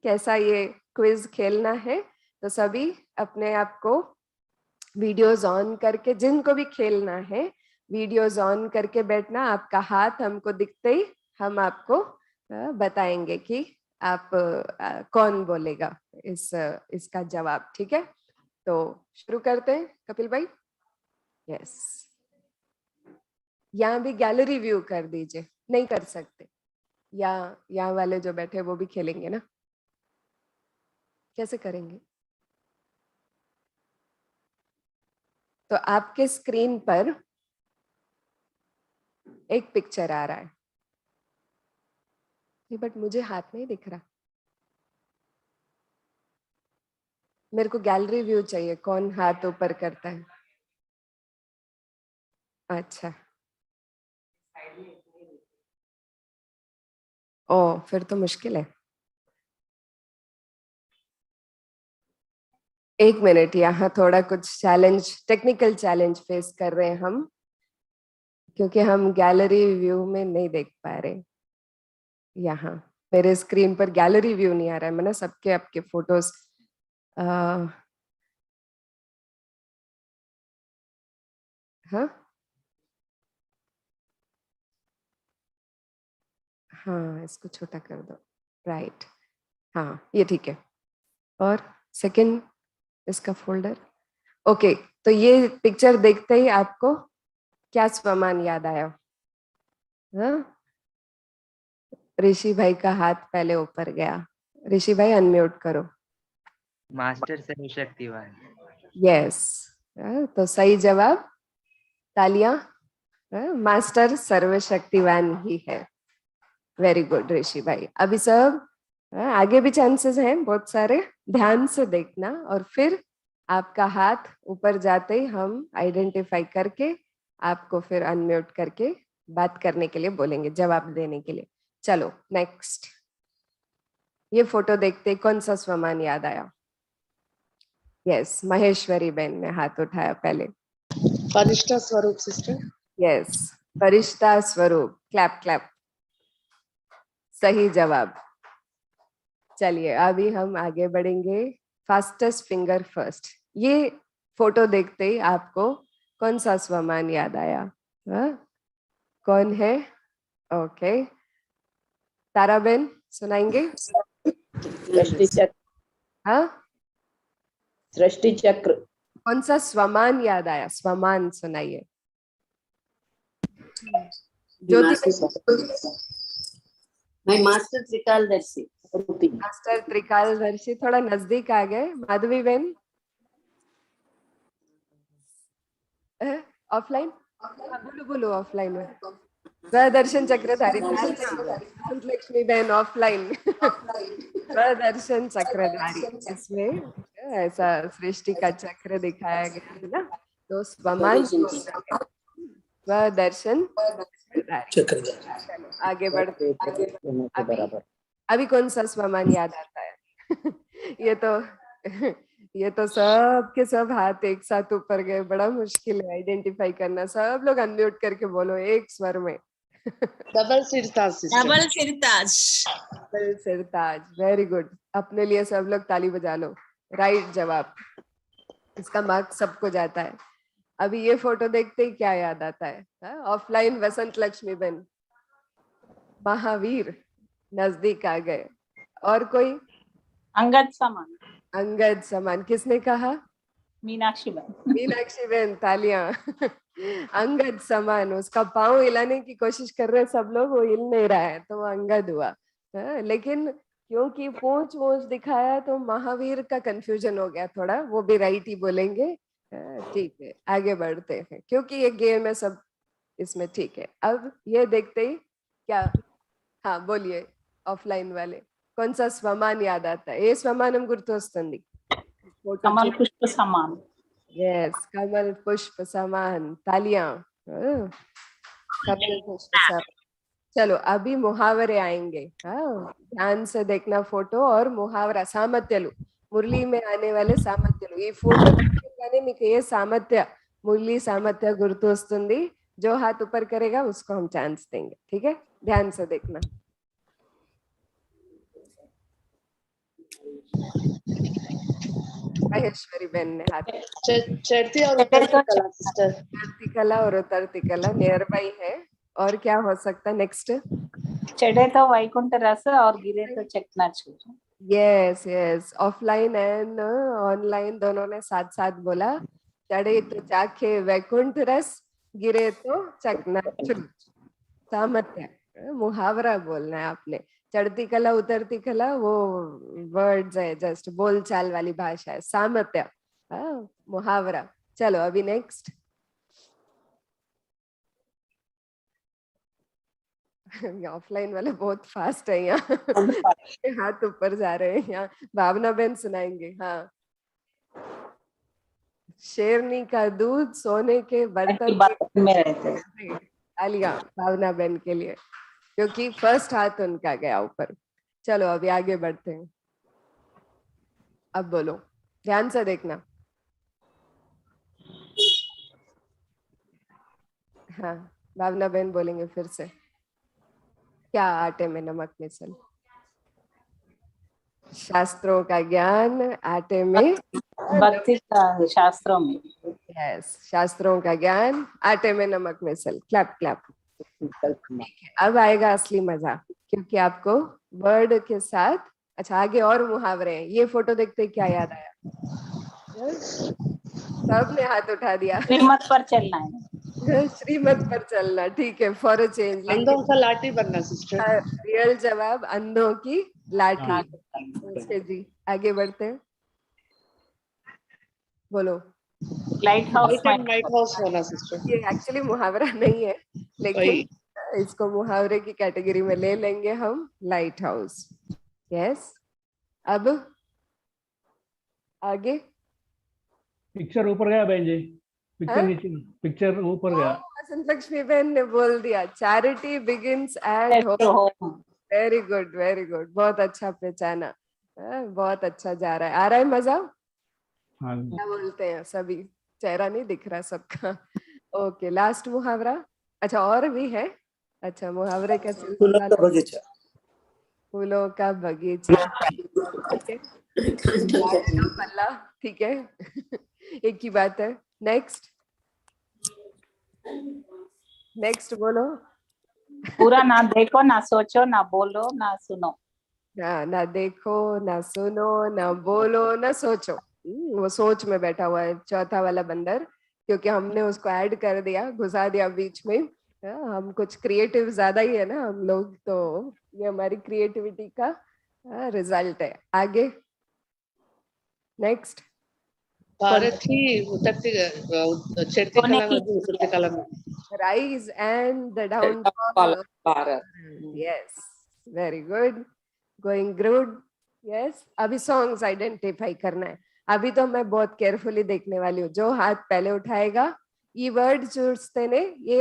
कैसा ये क्विज खेलना है? तो सभी अपने आप को वीडियोस ऑन करके, जिनको भी खेलना है वीडियोस ऑन करके बैठना। आपका हाथ हमको दिखते ही हम आपको बताएंगे कि आप कौन बोलेगा इसका जवाब। ठीक है, तो शुरू करते हैं कपिल भाई। यस, यहाँ भी गैलरी व्यू कर दीजिए। नहीं कर सकते, यहाँ वाले जो बैठे वो भी खेलेंगे ना, कैसे करेंगे? तो आपके स्क्रीन पर एक पिक्चर आ रहा है, बट मुझे हाथ नहीं दिख रहा। मेरे को गैलरी व्यू चाहिए, कौन हाथ ऊपर करता है? अच्छा, ओ फिर तो मुश्किल है। एक मिनट, यहाँ थोड़ा कुछ चैलेंज, टेक्निकल चैलेंज फेस कर रहे हैं हम, क्योंकि हम गैलरी व्यू में नहीं देख पा रहे। यहाँ मेरे स्क्रीन पर गैलरी व्यू नहीं आ रहा है। मैंने सबके आपके फोटोज हाँ, इसको छोटा कर दो। राइट, हाँ ये ठीक है। और सेकंड इसका फोल्डर, ओके। तो ये पिक्चर देखते ही आपको क्या स्वमान याद आया? हाँ, ऋषि भाई का हाथ पहले ऊपर गया। ऋषि भाई अनम्यूट करो। मास्टर सर्वशक्तिवान। यस, तो सही जवाब, तालियां। मास्टर सर्वशक्तिवान ही है। वेरी गुड ऋषि भाई। अभी सब आगे भी चांसेस हैं बहुत सारे, ध्यान से देखना, और फिर आपका हाथ ऊपर जाते ही हम आइडेंटिफाई करके आपको फिर अनम्यूट करके बात करने के लिए बोलेंगे, जवाब देने के लिए। चलो नेक्स्ट, ये फोटो देखते कौन सा स्वमान याद आया? यस, महेश्वरी बहन ने हाथ उठाया पहले। फरिश्ता स्वरूप सिस्टर। यस, फरिश्ता स्वरूप। क्लैप क्लैप, सही जवाब। चलिए अभी हम आगे बढ़ेंगे। फास्टेस्ट फिंगर फर्स्ट, ये फोटो देखते ही आपको कौन सा स्वमान याद आया? कौन है? ओके, तारा बहन सुनाएंगे। सृष्टि चक्र। हाँ, सृष्टि चक्र। कौन सा स्वमान याद आया? स्वमान सुनाइए। मैं मास्टर त्रिकालदर्शी। मास्टर त्रिकालदर्शी, थोड़ा नजदीक आ गए। माधवी बहन, ऑफलाइन बोलो बोलो, ऑफलाइन में स्वदर्शन चक्रधारी। लक्ष्मी बहन ऑफलाइन स्वदर्शन चक्रधारी, इसमें ऐसा सृष्टि का चक्र दिखाया गया है ना। तो स्वमान स्वदर्शन चक्रधारी। आगे बढ़ते, अभी कौन सा स्वमान याद आता है? ये तो सब के सब हाथ एक साथ ऊपर गए, बड़ा मुश्किल है आइडेंटिफाई करना। सब लोग अनम्यूट करके बोलो एक स्वर में। डबल सिरताज सिस्टर। डबल सिरताज। डबल सिरताज, वेरी गुड। अपने लिए सब लोग ताली बजा लो। राइट जवाब, इसका मार्क्स सबको जाता है। अभी ये फोटो देखते ही क्या याद आता है? ऑफलाइन वसंत लक्ष्मी बहन, महावीर, नजदीक आ गए। और कोई? अंगद समान। अंगद समान, किसने कहा? मीनाक्षी बहन। मीनाक्षी बहन, तालियां। अंगद समान, उसका पाँव हिलाने की कोशिश कर रहे सब लोग, वो हिल नहीं रहा है, तो वो अंगद हुआ। लेकिन क्योंकि पूंछ वूंछ दिखाया तो महावीर का कंफ्यूजन हो गया थोड़ा, वो भी राइट ही बोलेंगे। ठीक है, आगे बढ़ते हैं, क्योंकि ये गेम है सब इसमें। ठीक है, अब ये देखते ही क्या, हाँ बोलिए ऑफलाइन वाले, कौन सा स्वमान याद आता है? ये स्वमानम गुर्तोस्तुंदी। कमल पुष्प समान। यस, कमल पुष्प समान, तालियां। कमल पुष्प समान। चलो अभी मुहावरे आएंगे। ध्यान से देखना फोटो और मुहावरा। सामर्थ्यलु, मुरली में आने वाले सामर्थ्यलु। ये फोटो देखने మీకు ఏ సామర్థ్య మురళి సామర్థ్య గుర్తు వస్తుంది, जो हाथ ऊपर करेगा उसको हम चांस देंगे। ठीक है, ध्यान से देखना। माहेश्वरी बहन ने हाथ, चढ़ती और उतरती कला सिस्टर। चढ़ती कला और उतरती कला नियर बाई है। और क्या हो सकता है नेक्स्ट? चढ़े तो वैकुंठ रस और गिरे तो चकनाचूर। Yes yes, offline and online दोनों ने साथ साथ बोला। चढ़े तो चाखे वैकुंठ रस, गिरे तो चकनाचूर। सामर्थ्य, मुहावरा बोलना है आपने। चढ़ती कला उतरती कला वो वर्ड्स है, जस्ट बोलचाल वाली भाषा है। सामर्थ्य, मुहावरा। चलो अभी नेक्स्ट। ऑफलाइन वाले बहुत फास्ट है यहाँ। हाथ ऊपर जा रहे हैं यहाँ। भावना बहन सुनाएंगे। हाँ, शेरनी का दूध सोने के बर्तन में रहते हैं। आलिया भावना बहन के लिए, क्योंकि फर्स्ट हाथ उनका गया ऊपर। चलो अभी आगे बढ़ते हैं। अब बोलो, ध्यान से देखना। हाँ, भावना बहन बोलेंगे फिर से। क्या आटे में नमक मिसल? शास्त्रों का ज्ञान आटे में, भक्ति का शास्त्रों में। यस, शास्त्रों का ज्ञान आटे में नमक मिसल। Clap clap. अब आएगा असली मजा, क्योंकि आपको वर्ड के साथ, अच्छा आगे और मुहावरे हैं। ये फोटो देखते क्या याद आया? सबने हाथ उठा दिया। श्रीमत पर चलना है। श्रीमत पर चलना, ठीक है, फॉर अ चेंज। अंधों का लाठी बनना सिस्टर। रियल जवाब अंधों की लाठी। ओके जी, आगे बढ़ते हैं। बोलो। लाइट हाउस लाइट हाउस होना सिस्टर। ये एक्चुअली मुहावरा नहीं है, लेकिन इसको मुहावरे की कैटेगरी में ले लेंगे हम। Light house, yes. अब आगे पिक्चर ऊपर गया बहन जी, पिक्चर नीचे, पिक्चर ऊपर गया। वसंत लक्ष्मी बहन ने बोल दिया, charity begins at home. Very good very good, बहुत अच्छा पहचाना। बहुत अच्छा जा रहा है। आ रहा है मजा? क्या बोलते हैं सभी? चेहरा नहीं दिख रहा सबका। ओके, लास्ट मुहावरा। अच्छा और भी है? अच्छा, मुहावरे का फूलों का बगीचा। फूलों का बगीचा, ठीक है। पल्ला, ठीक है। एक ही बात है। नेक्स्ट नेक्स्ट बोलो। पूरा ना देखो, ना सोचो, ना बोलो, ना सुनो। ना देखो, ना सुनो, ना बोलो, ना सोचो। वो सोच में बैठा हुआ है चौथा वाला बंदर, क्योंकि हमने उसको ऐड कर दिया, घुसा दिया बीच में। हम कुछ क्रिएटिव ज्यादा ही है ना हम लोग, तो ये हमारी क्रिएटिविटी का रिजल्ट है। आगे नेक्स्ट। भारत ही उतरती चढ़ती कला में उतरती कला में। Rise and the downfall of Bharat. Yes, very good, going good. Yes, अभी सॉन्ग्स आइडेंटिफाई करना है। अभी तो मैं बहुत केयरफुली देखने वाली हूँ। जो हाथ पहले उठाएगा ఈ వర్డ్ చూస్తేనే ఏ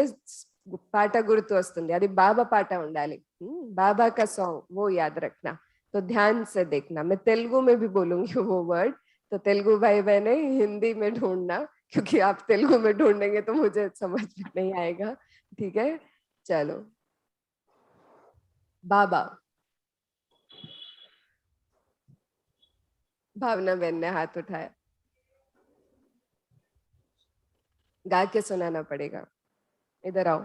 పాట గుర్తు వస్తుంది, అది బాబా పాట ఉండాలి। बाबा का सॉन्ग वो याद रखना, तो ध्यान से देखना। मैं तेलुगु में भी बोलूंगी वो वर्ड, तो तेलुगु भाई बहने हिंदी में ढूंढना, क्योंकि आप तेलुगु में ढूंढेंगे तो मुझे समझ में नहीं आएगा। ठीक है, चलो। बाबा, भावना बहन ने हाथ उठाया। गा के सुनाना पड़ेगा। इधर आओ,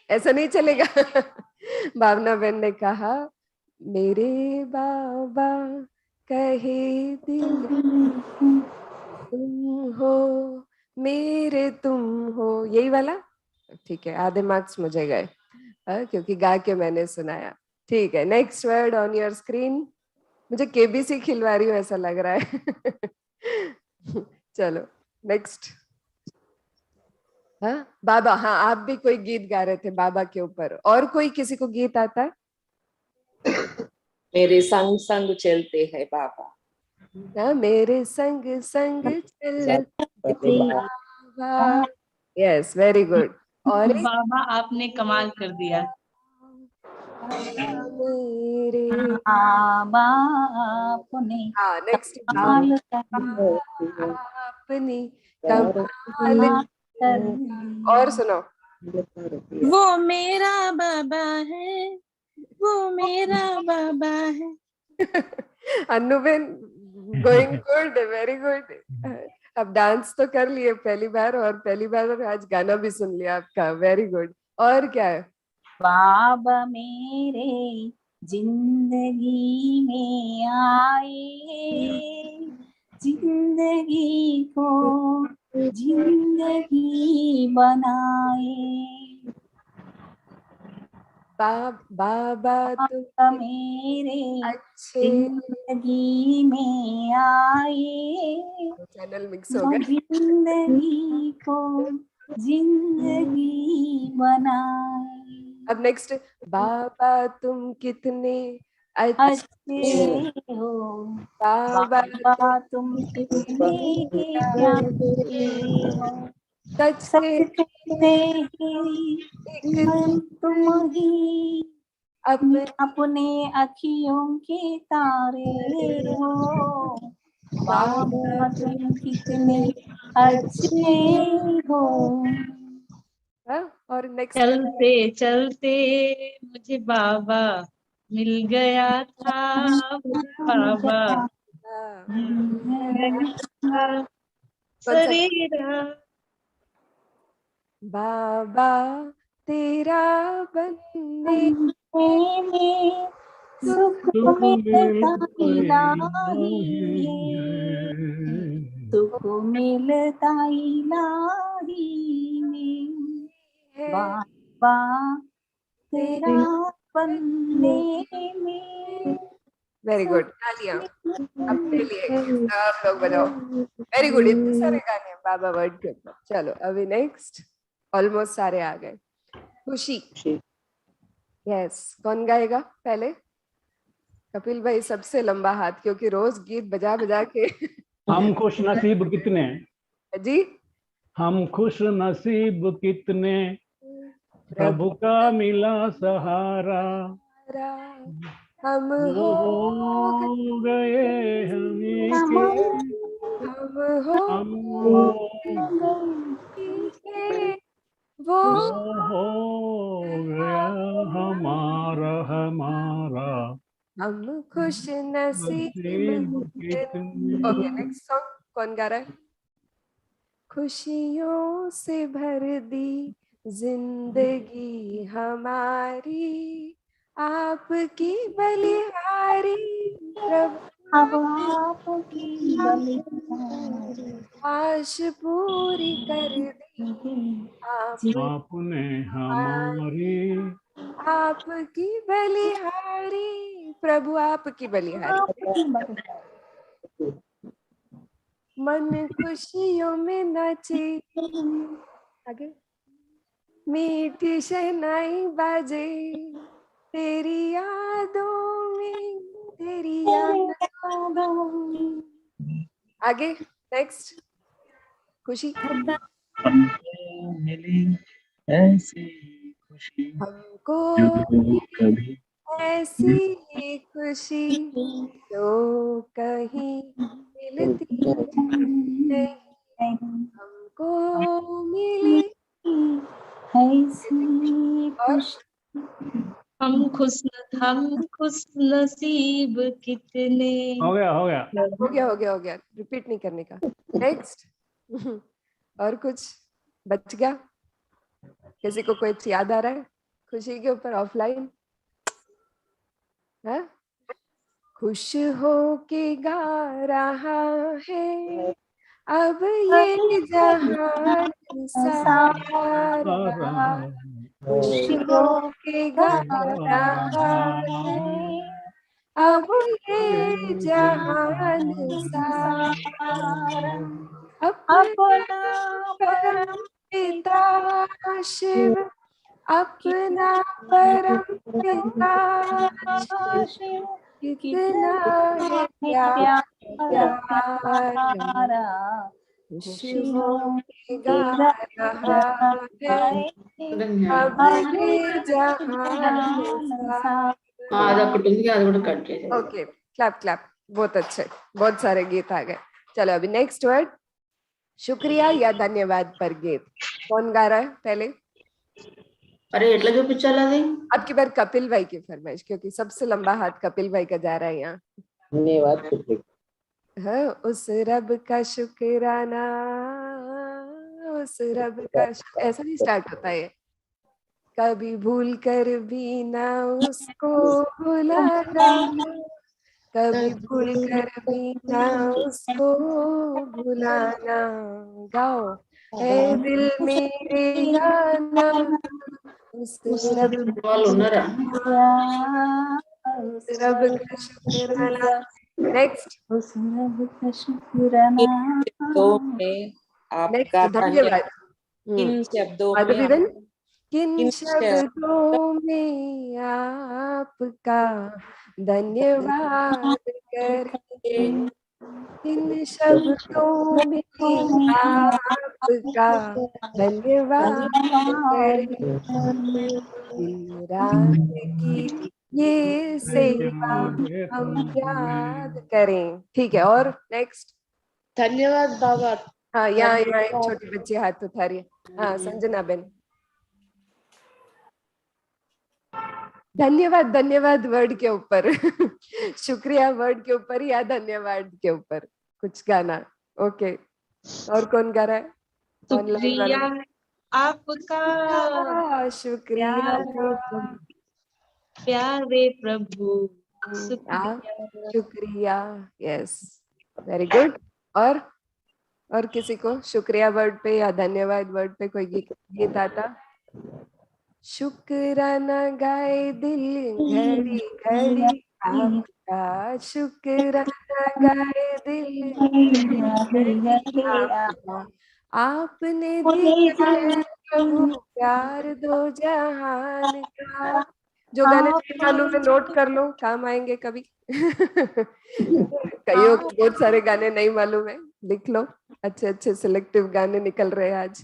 ऐसा नहीं चलेगा। भावना बहन ने कहा, मेरे बाबा कहे दिल तुम हो, मेरे तुम हो, यही वाला। ठीक है, आधे मार्क्स मुझे गए, क्योंकि गा के मैंने सुनाया। ठीक है, next word on your screen. मुझे केबीसी खिलवा रही हूँ ऐसा लग रहा है। चलो नेक्स्ट। हाँ बाबा, हाँ आप भी कोई गीत गा रहे थे बाबा के ऊपर। और कोई किसी को गीत आता है? मेरे संग संग चलते हैं बाबा। ना मेरे संग संग चलते बाबा। Yes, very good. और बाबा आपने कमाल कर दिया। मेरे बाबा आपने नेक्स्ट कमाल अपनी कमाल। और सुनो। वो मेरा बाबा है, वो मेरा बाबा है। अन्नूबेन गोइंग गुड, वेरी गुड। अब डांस तो कर लिए पहली बार, और पहली बार आज गाना भी सुन लिया आपका, वेरी गुड। और क्या है? बाबा मेरे जिंदगी में आए, जिंदगी को जिंदगी बनाए। बाबा तुम मेरे अच्छे जिंदगी में आए, चैनल मिक्स हो गए। जिंदगी को जिंदगी बनाए। अब नेक्स्ट, बाबा तुम कितने अच्छे हो, बाबा तुम कितने प्यारे हो, सच कहते हैं तुम ही अपने अखियों के तारे हो, बाबा तुम कितने अच्छे हो। और नेक्स्ट, चलते चलते मुझे बाबा मिल गया था, बाबा शरीरा। बाबा तेरा बनने में सुख मिलता इलाही है, सुख मिलता इलाही में, बाबा तेरा बनने में। वेरी गुड, तालियां अपने लिए, सब लोग बजाओ। वेरी गुड, इतने सारे गाने हैं बाबा वर्ड के ऊपर। चलो अभी नेक्स्ट, ऑलमोस्ट सारे आ गए। खुशी, यस, कौन गाएगा पहले? कपिल भाई सबसे लंबा हाथ, क्योंकि रोज गीत बजा बजा के हम खुश नसीब कितने जी, हम खुश नसीब कितने, प्रभु का मिला सहारा, हम हो गए हमें के, हम हो वो हो गया हमारा हमारा, हम खुश नसीब। ओके नेक्स्ट सॉन्ग कौन गा रहा है? खुशियों से भर दी जिंदगी हमारी, आपकी बलिहारी प्रभु, आपकी बलिहारी आश पूरी कर दी आपने हमारी, आपकी बलिहारी प्रभु, आपकी बलिहारी। मन खुशियों में नाचे, आगे मीठी शहनाई बाजे, तेरी यादों में, तेरी यादों में। आगे नेक्स्ट, खुशी, मिली ऐसी खुशी हमको जो कभी ऐसी खुशी जो कहीं मिलती नहीं, हमको मिली ऐसी खुशी। हम खुश नसीब कितने। हो गया हो गया हो गया हो गया हो गया, रिपीट नहीं करने का। नेक्स्ट और कुछ बच गया? किसी को कोई याद आ रहा है खुशी के ऊपर ऑफलाइन? है खुश हो के गा रहा है अब ये जहान सारा, खुश हो के गा रहा है अब ये जहान सारा, अपना परम पिता शिव, अपना परम पिता शिव, कितना है प्यारा, शिव गा रहा है अब ये जहान सारा। ओके क्लैप क्लैप, बहुत अच्छे, बहुत सारे गीत आ गए। चलो अभी नेक्स्ट वर्ड, शुक्रिया या धन्यवाद पर गीत कौन गा रहा है पहले? अरे एटला చూపించాలి అది अब की बार कपिल भाई की फरमाइश, क्योंकि सबसे लंबा हाथ कपिल भाई का जा रहा है यहाँ। धन्यवाद शुक्रिया। हाँ, उस रब का शुक्राना, उस रब का ऐसा नहीं स्टार्ट होता है। कभी भूल कर भी ना उसको भुलाना, कभी भूल कर भी ना उसको भुलाना। गाओ, ए दिल मेरे गाना, उस रब रब का शुक्राना। नेक्स्ट शब्दों में आपका धन्यवाद। किन शब्दों माधवीबेन, में किन शब्दों में आपका धन्यवाद करें, किन शब्दों में आपका धन्यवाद करें, दिन रात की ये सेवा हम याद करें। ठीक है, और नेक्स्ट। धन्यवाद बाबा। हाँ, यहाँ एक छोटी बच्ची हाथ उठा रही है। हाँ, संजना बेन। धन्यवाद, धन्यवाद वर्ड के ऊपर शुक्रिया वर्ड के ऊपर या धन्यवाद के ऊपर कुछ गाना। ओके, और कौन गा रहा है? शुक्रिया आपका, शुक्रिया प्यारे प्रभु, शुक्रिया। Yes, very good. और किसी को शुक्रिया वर्ड पे या धन्यवाद वर्ड पे कोई गीत आता? शुक्राना गाए दिल घड़ी घड़ी आपका, शुक्राना गाए दिल घड़ी घड़ी आपका, आपने दिया है प्रभु प्यार दो जहान का। जो गाने नहीं मालूम है नोट कर लो, काम आएंगे कभी कईयों को बहुत सारे गाने नहीं मालूम है, लिख लो। अच्छे अच्छे सिलेक्टिव गाने निकल रहे हैं आज।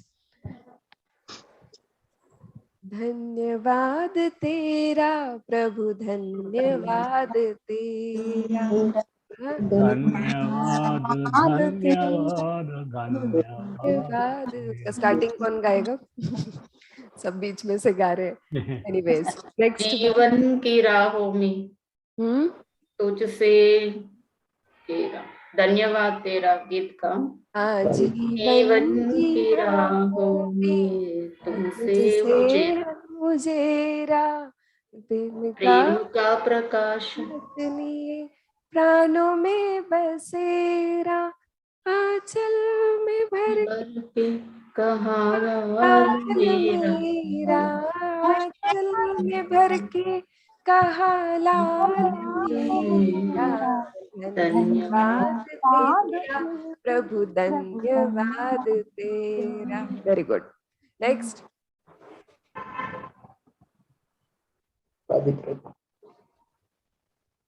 धन्यवाद तेरा प्रभु, धन्यवाद तेरा, धन्यवाद धन्यवाद धन्यवाद। उसका स्टार्टिंग कौन गाएगा? सब बीच में से गा रहे हैं। Anyways, next. जीवन की राहों में तुझसे तेरा, धन्यवाद तेरा गीत का। जीवन की राहों में तुमसे मुझेरा, प्रेम का प्रकाश प्राणों में बसेरा, आंचल में भर के कहा मेरा, आंचल में भर के कहा लाल मेरा, धन्यवाद तेरा प्रभु, धन्यवाद तेरा। Very good. नेक्स्ट।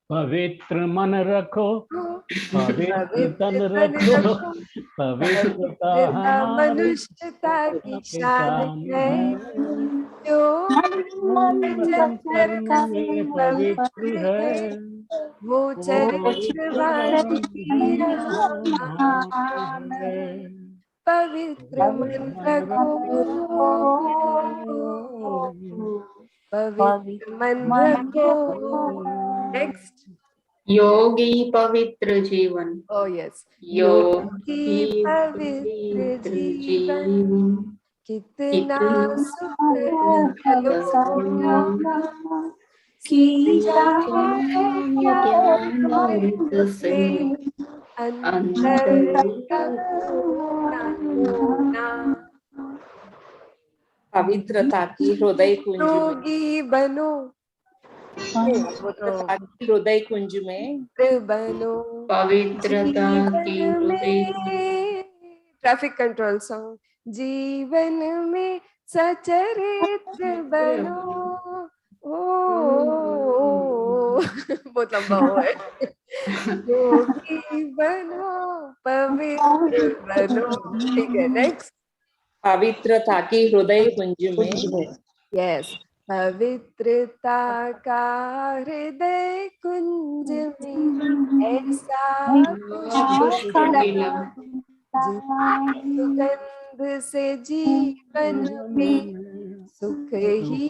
पवित्र मन रखो, पवित्र तन रखो, पवित्रता मनुष्यता की शान है, जो पवित्र है, वो चरित्रवान पवित्र मन रखो, पवित्र मन रखो। नेक्स्ट। योगी पवित्र जीवन। ओ यस, योगी पवित्र जीवन, कितना पवित्रता की हृदय कुंज में बनो, हृदय कुंज में बनो, पवित्रता की हृदय। Traffic control song. जीवन में सचरित्र बनो, बहुत लंबा हुआ है। योगी बनो, पवित्र बनो। ठीक है, नेक्स्ट। पवित्रता की हृदय कुंज में। यस, पवित्रता का हृदय कुंज में ऐसा सुगंध से जीवन में सुख ही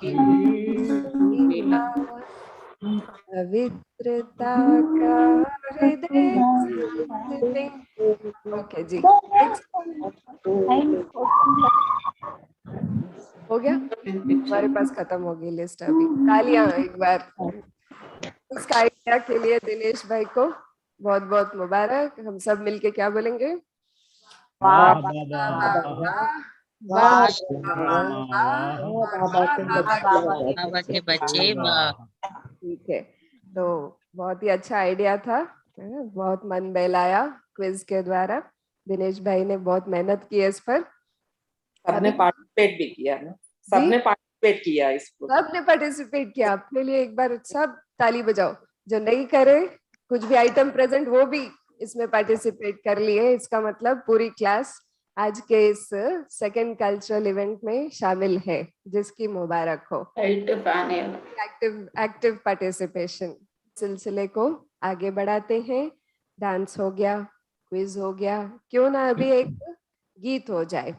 पवित्रता का हृदय संतते। ओके जी, हो गया, हमारे पास खत्म हो गई लिस्ट। अभी तालियां एक बार इसका आइडिया के लिए दिनेश भाई को बहुत बहुत मुबारक। हम सब मिलके क्या बोलेंगे? वाह वाह वाह वाह वाह वाह वाह। बाबा के बच्चे वाह। ठीक है, तो बहुत ही अच्छा आइडिया था, बहुत मन बहलाया क्विज के द्वारा। दिनेश भाई ने बहुत मेहनत की है इस पर। सबने पार्टिसिपेट भी किया ना, सबने पार्टिसिपेट किया इसको, सबने पार्टिसिपेट किया। अपने लिए एक बार सब ताली बजाओ। जो नहीं करे, कुछ भी आइटम प्रेजेंट, वो भी इसमें पार्टिसिपेट कर लिए। इसका मतलब पूरी क्लास आज के इस सेकंड कल्चरल इवेंट में शामिल है, जिसकी मुबारक हो। Active participation. सिलसिले को आगे बढ़ाते हैं। डांस हो गया, क्विज हो गया, क्यों ना अभी एक गीत हो जाए।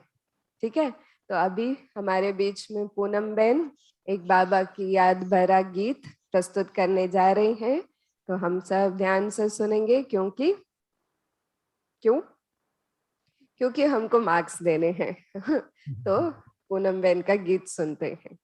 ठीक है, तो अभी हमारे बीच में पूनम बेन एक बाबा की याद भरा गीत प्रस्तुत करने जा रही हैं। तो हम सब ध्यान से सुनेंगे, क्योंकि हमको मार्क्स देने हैं। तो पूनम बेन का गीत सुनते हैं।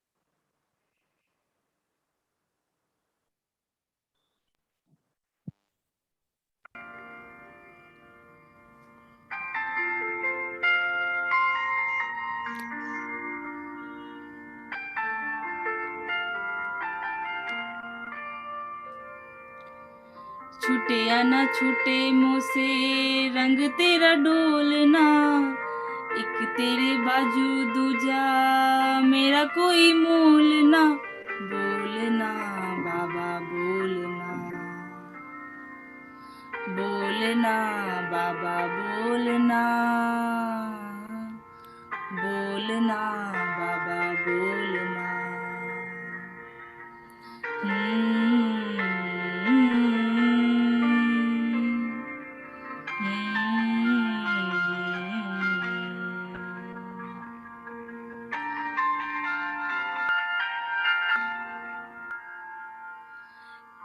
छूटे या ना छूटे मुँह से रंग तेरा डोलना, एक तेरे बाजू दूजा मेरा कोई मोल ना। बोलना बाबा बोलना, बोलना बाबा बोलना, बोलना बाबा बोलना।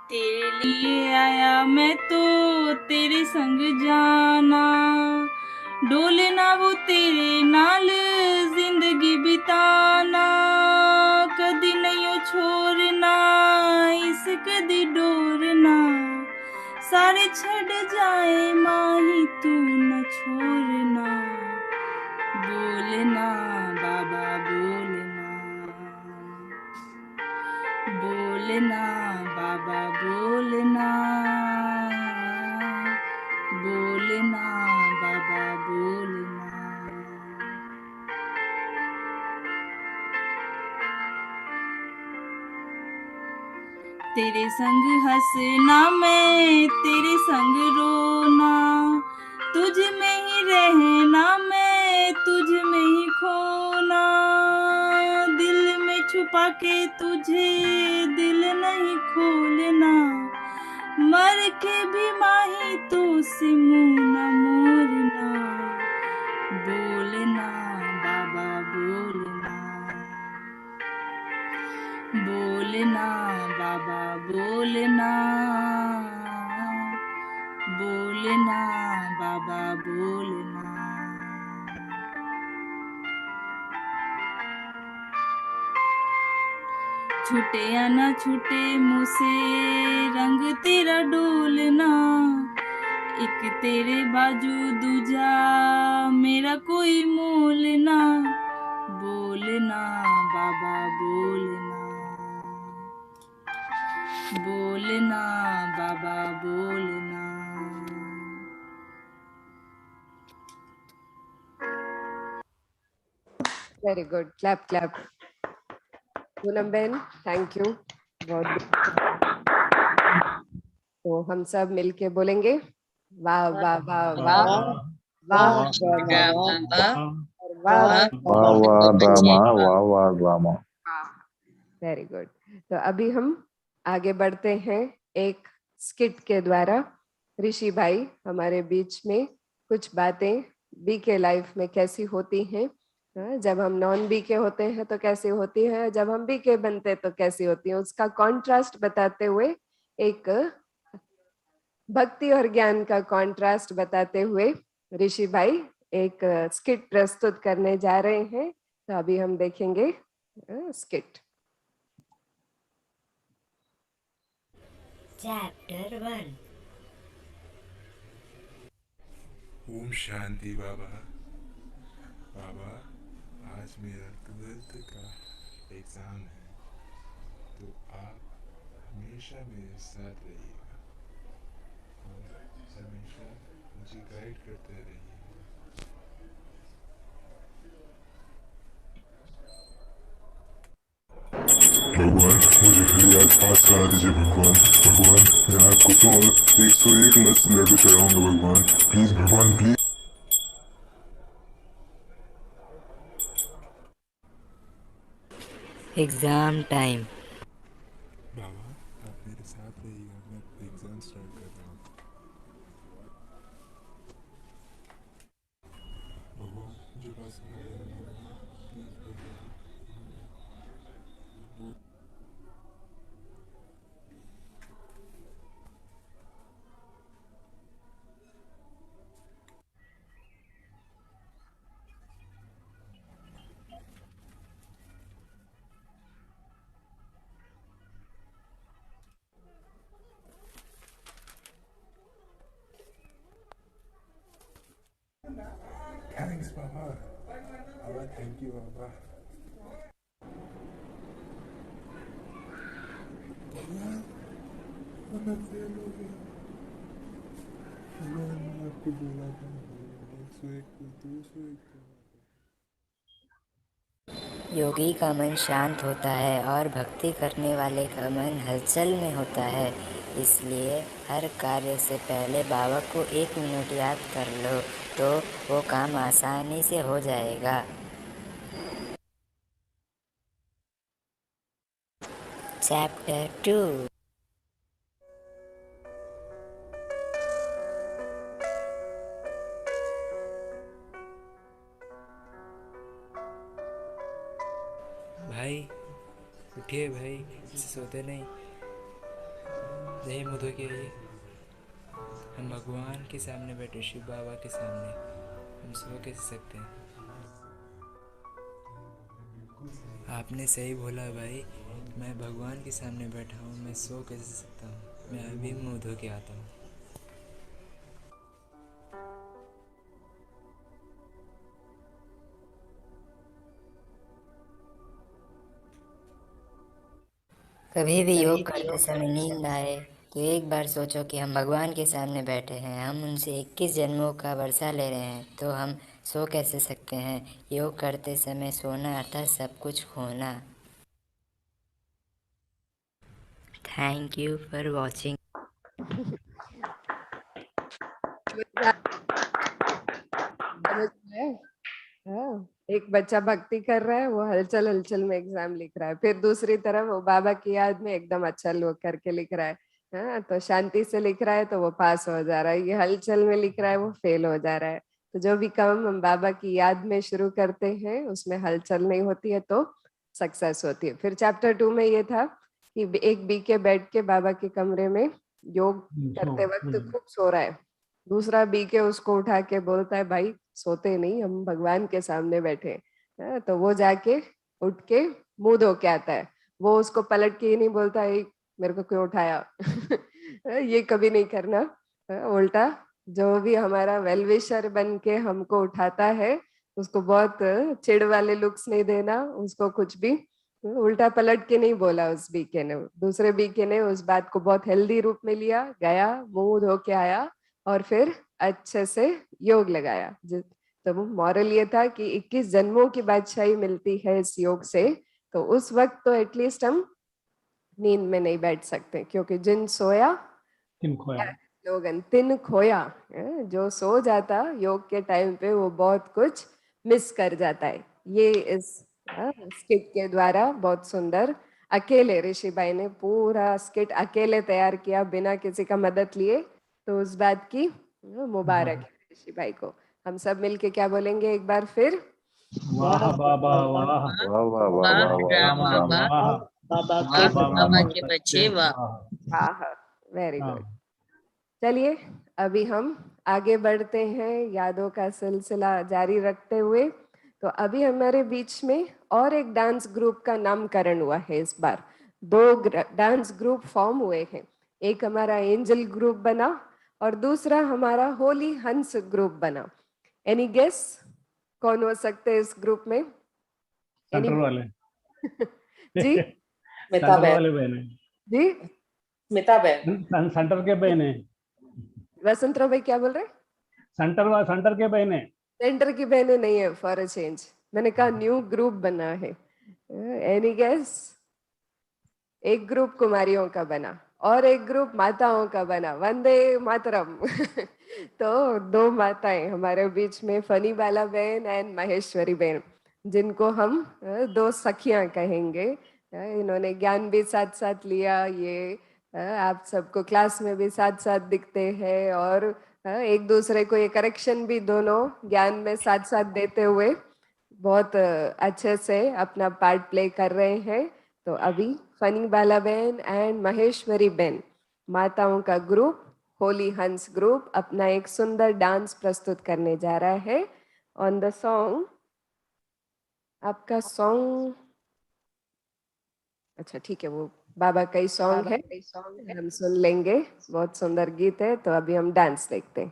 तेरे लिए आया मैं तो तेरे संग जाना, डोलना वो तेरे नाल जिंदगी बिताना। कदी नहीं छोड़ना इस कदी डोरना, सारे छड़ जाए माही तू न छोड़ना। बोलना बाबा बोलना, बोलना बाबा बोलना, बोलना बाबा बोलना। तेरे संग हंसना मैं तेरे संग रोना, तुझ में ही रहना मैं तुझ में ही खोना। दिल में छुपा के तुझे दिल नहीं खोलना, मर के भी माही तो से मुँह न मोड़ना। बोलना बाबा बोलना, बोलना बाबा बोलना, बोलना बाबा बोलना। छूटे या ना छूटे मुँह से रंग तेरा डोलना, एक तेरे बाजू दूजा मेरा कोई मोल ना। बोलना बाबा बोलना, बोलना बाबा बोलना। Very good, clap clap. Poonam Ben thank you, बहुत। तो हम सब मिलके बोलेंगे वाह वाह वाह वाह वाह वाह। Very good. तो अभी हम आगे बढ़ते हैं एक स्किट के द्वारा। ऋषि भाई हमारे बीच में कुछ बातें बी के लाइफ में कैसी होती हैं जब हम नॉन बी के होते हैं तो कैसी होती है, जब हम बी के बनते तो कैसी होती है, उसका कॉन्ट्रास्ट बताते हुए, एक भक्ति और ज्ञान का कॉन्ट्रास्ट बताते हुए ऋषि भाई एक स्किट प्रस्तुत करने जा रहे हैं। तो अभी हम देखेंगे स्किट। चैप्टर 1। ओम शांति बाबा। बाबा, आज मेरा 12th का एग्जाम है, तो आप हमेशा मेरे साथ रहिएगा और हमेशा मुझे गाइड करते रहिएगा। भगवान, मुझे खाली आज पास करा दीजिए भगवान। भगवान, मैं आपको तो 101 लड्डू चढ़ाऊंगा भगवान, प्लीज भगवान प्लीज। Exam time. बाबा, आप मेरे साथ रहिएगा, मैं एग्जाम स्टार्ट कर रहा हूँ। भगवान, मुझे पास करा दीजिए प्लीज भगवान। थैंक्स बाबा। बाबा, थैंक यू बाबा। भगवान, मैं फेल हो गया। भगवान, मैं आपको बोला था 101 को 201 को। योगी का मन शांत होता है और भक्ति करने वाले का मन हलचल में होता है, इसलिए हर कार्य से पहले बाबा को 1 मिनट याद कर लो तो वो काम आसानी से हो जाएगा। चैप्टर 2। भाई उठिए भाई, सोते नहीं। यही मुँह धो के आइए। हम भगवान के सामने बैठे, शिव बाबा के सामने, हम सो कैसे सकते हैं? आपने सही बोला भाई, मैं भगवान के सामने बैठा हूँ, मैं सो कैसे सकता हूँ? मैं अभी मुँह धो के आता हूँ। कभी भी योग करते समय नींद आए तो एक बार सोचो कि हम भगवान के सामने बैठे हैं, हम उनसे 21 जन्मों का वर्षा ले रहे हैं, तो हम सो कैसे सकते हैं? योग करते समय सोना अर्थात सब कुछ खोना। Thank you for watching. एक बच्चा भक्ति कर रहा है, वो हलचल हलचल में एग्जाम लिख रहा है, फिर दूसरी तरफ वो बाबा की याद में एकदम अच्छा लोग करके लिख रहा है। तो शांति से लिख रहा है तो वो पास हो जा रहा है, ये हलचल में लिख रहा है वो फेल हो जा रहा है। तो जो भी काम हम बाबा की याद में शुरू करते हैं उसमें हलचल नहीं होती है तो सक्सेस होती है। फिर चैप्टर 2 में ये था कि एक बी के बैठ के बाबा के कमरे में योग करते वक्त खूब सो रहा है, दूसरा बी के उसको उठा के बोलता है भाई सोते नहीं, हम भगवान के सामने बैठे। तो वो जाके उठ के मुंह धो के आता है, वो उसको पलट के ही नहीं बोलता है मेरे को क्यों उठाया। ये कभी नहीं करना। उल्टा जो भी हमारा वेलविशर बन के हमको उठाता है उसको बहुत चिड़ वाले लुक्स नहीं देना, उसको कुछ भी उल्टा पलट के नहीं बोला। उस बीके ने, दूसरे बीके ने उस बात को बहुत हेल्दी रूप में लिया, गया मुंह धो के आया और फिर अच्छे से योग लगाया। तो मॉरल ये था कि 21 जन्मों की बादशाही मिलती है इस योग से, तो उस वक्त तो एटलीस्ट हम नींद में नहीं बैठ सकते, क्योंकि जिन सोया तिन खोया, स्लोगन तिन खोया। जो सो जाता योग के टाइम पे वो बहुत कुछ मिस कर जाता है। ये इस स्किट के द्वारा बहुत सुंदर, अकेले ऋषि भाई ने पूरा स्किट अकेले तैयार किया बिना किसी का मदद लिए, तो उस बात की मुबारक है ऋषि भाई को। हम सब मिलके क्या बोलेंगे एक बार फिर? वाह बाबा वाह वाह राम बाबा, बाबा वाह के बाबा बाबा के बच्चे वाह। हाँ, वेरी हाँ। गुड। चलिए अभी हम आगे बढ़ते हैं यादों का सिलसिला जारी रखते हुए। तो अभी हमारे बीच में और एक डांस ग्रुप का नामकरण हुआ है। इस बार 2 डांस ग्रुप फॉर्म हुए हैं। एक हमारा एंजल ग्रुप बना और दूसरा हमारा होली हंस ग्रुप बना। एनी गेस कौन हो सकते हैं इस ग्रुप में? सेंटर वाले जी स्मिता सेंटर बहन, वाले बहन है, जी स्मिता बहन, सेंटर के बहन है, वसंतराव भाई क्या बोल रहे हैं? सेंटर के बहन है। सेंटर की बहनें नहीं है, फॉर अ चेंज। मैंने कहा न्यू ग्रुप बना है। Any guess? एक ग्रुप कुमारियों का बना और एक ग्रुप माताओं का बना। वंदे मातरम। तो 2 माताएं हमारे बीच में, फनी बाला बहन एंड महेश्वरी बहन, जिनको हम 2 सखियां कहेंगे। इन्होंने ज्ञान भी साथ साथ लिया। ये आप सबको क्लास में भी साथ साथ दिखते हैं और एक दूसरे को ये करेक्शन भी दोनों ज्ञान में साथ साथ देते हुए बहुत अच्छे से अपना पार्ट प्ले कर रहे हैं। तो अभी फनी बाला बहन एंड महेश्वरी बहन, माताओं का ग्रुप, होली हंस ग्रुप, अपना एक सुंदर डांस प्रस्तुत करने जा रहा है ऑन द सॉन्ग। आपका सॉन्ग, अच्छा ठीक है, वो बाबा का ही सॉन्ग है, हम सुन लेंगे। बहुत सुंदर गीत है। तो अभी हम डांस देखते हैं।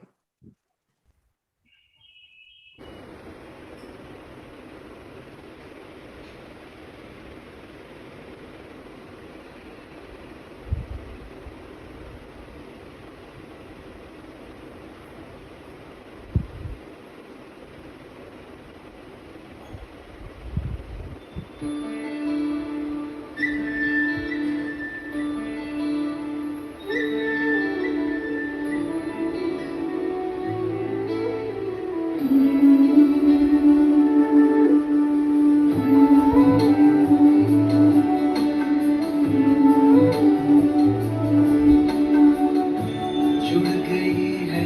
जुड़ गई है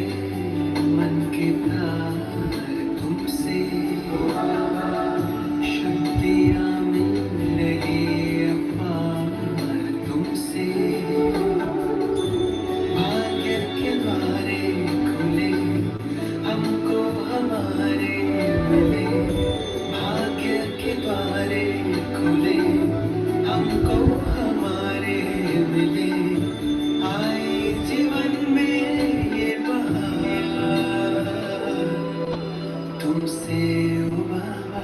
मन की तार तुमसे, शक्तियाँ मिल रही अपार तुमसे। भाग्य के द्वारे खुले हमको हमारे मिले, भाग्य के द्वारे खुले हमको हमारे मिले। आए जीवन में ये बहार तुमसे ओ बाबा,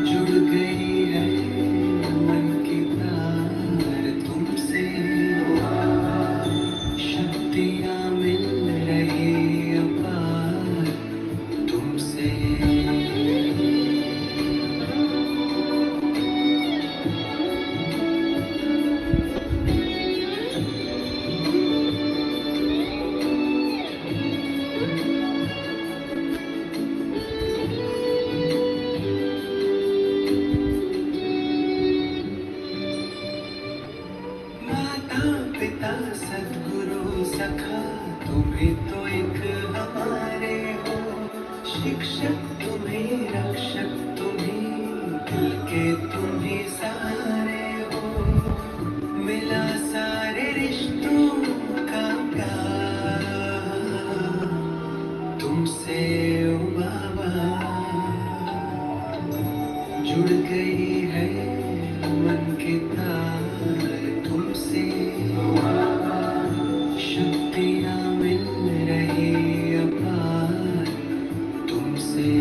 जुड़ गई है मन की तार तुमसे, शक्तियाँ मिल रही अपार तुमसे। माता पिता सद्गुरु सखा तुम्हें तो एक हमारे हो, शिक्षक तुम्हें रक्षक तुम्हें, दिल के तुम्हें सहारे हो। मिला सारे रिश्तों का प्यार तुमसे ओ बाबा, जुड़ गई है मन की तार तुमसे, शक्तियाँ मिल रही अपार तुमसे।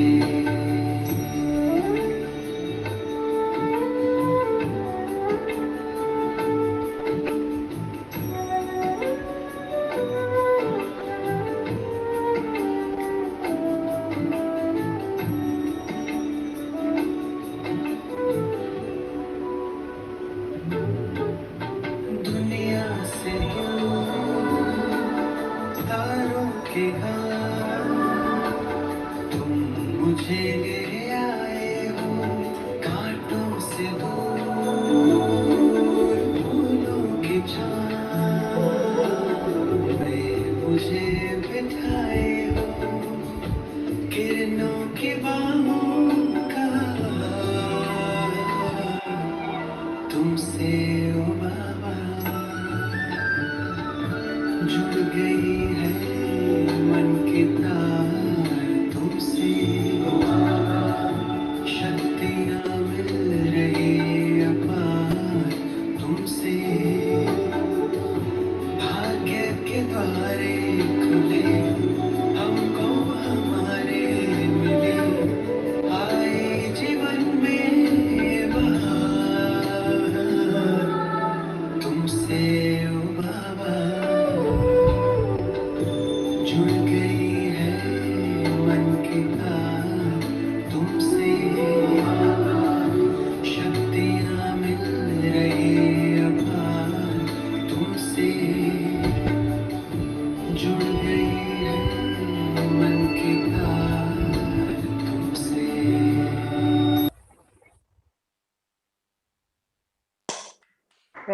दुनिया से दूर तारों के घाट तुम मुझे ले आए हो, कांटों से दूर फूलों की छाँव में मुझे बिठाए हो, किरणों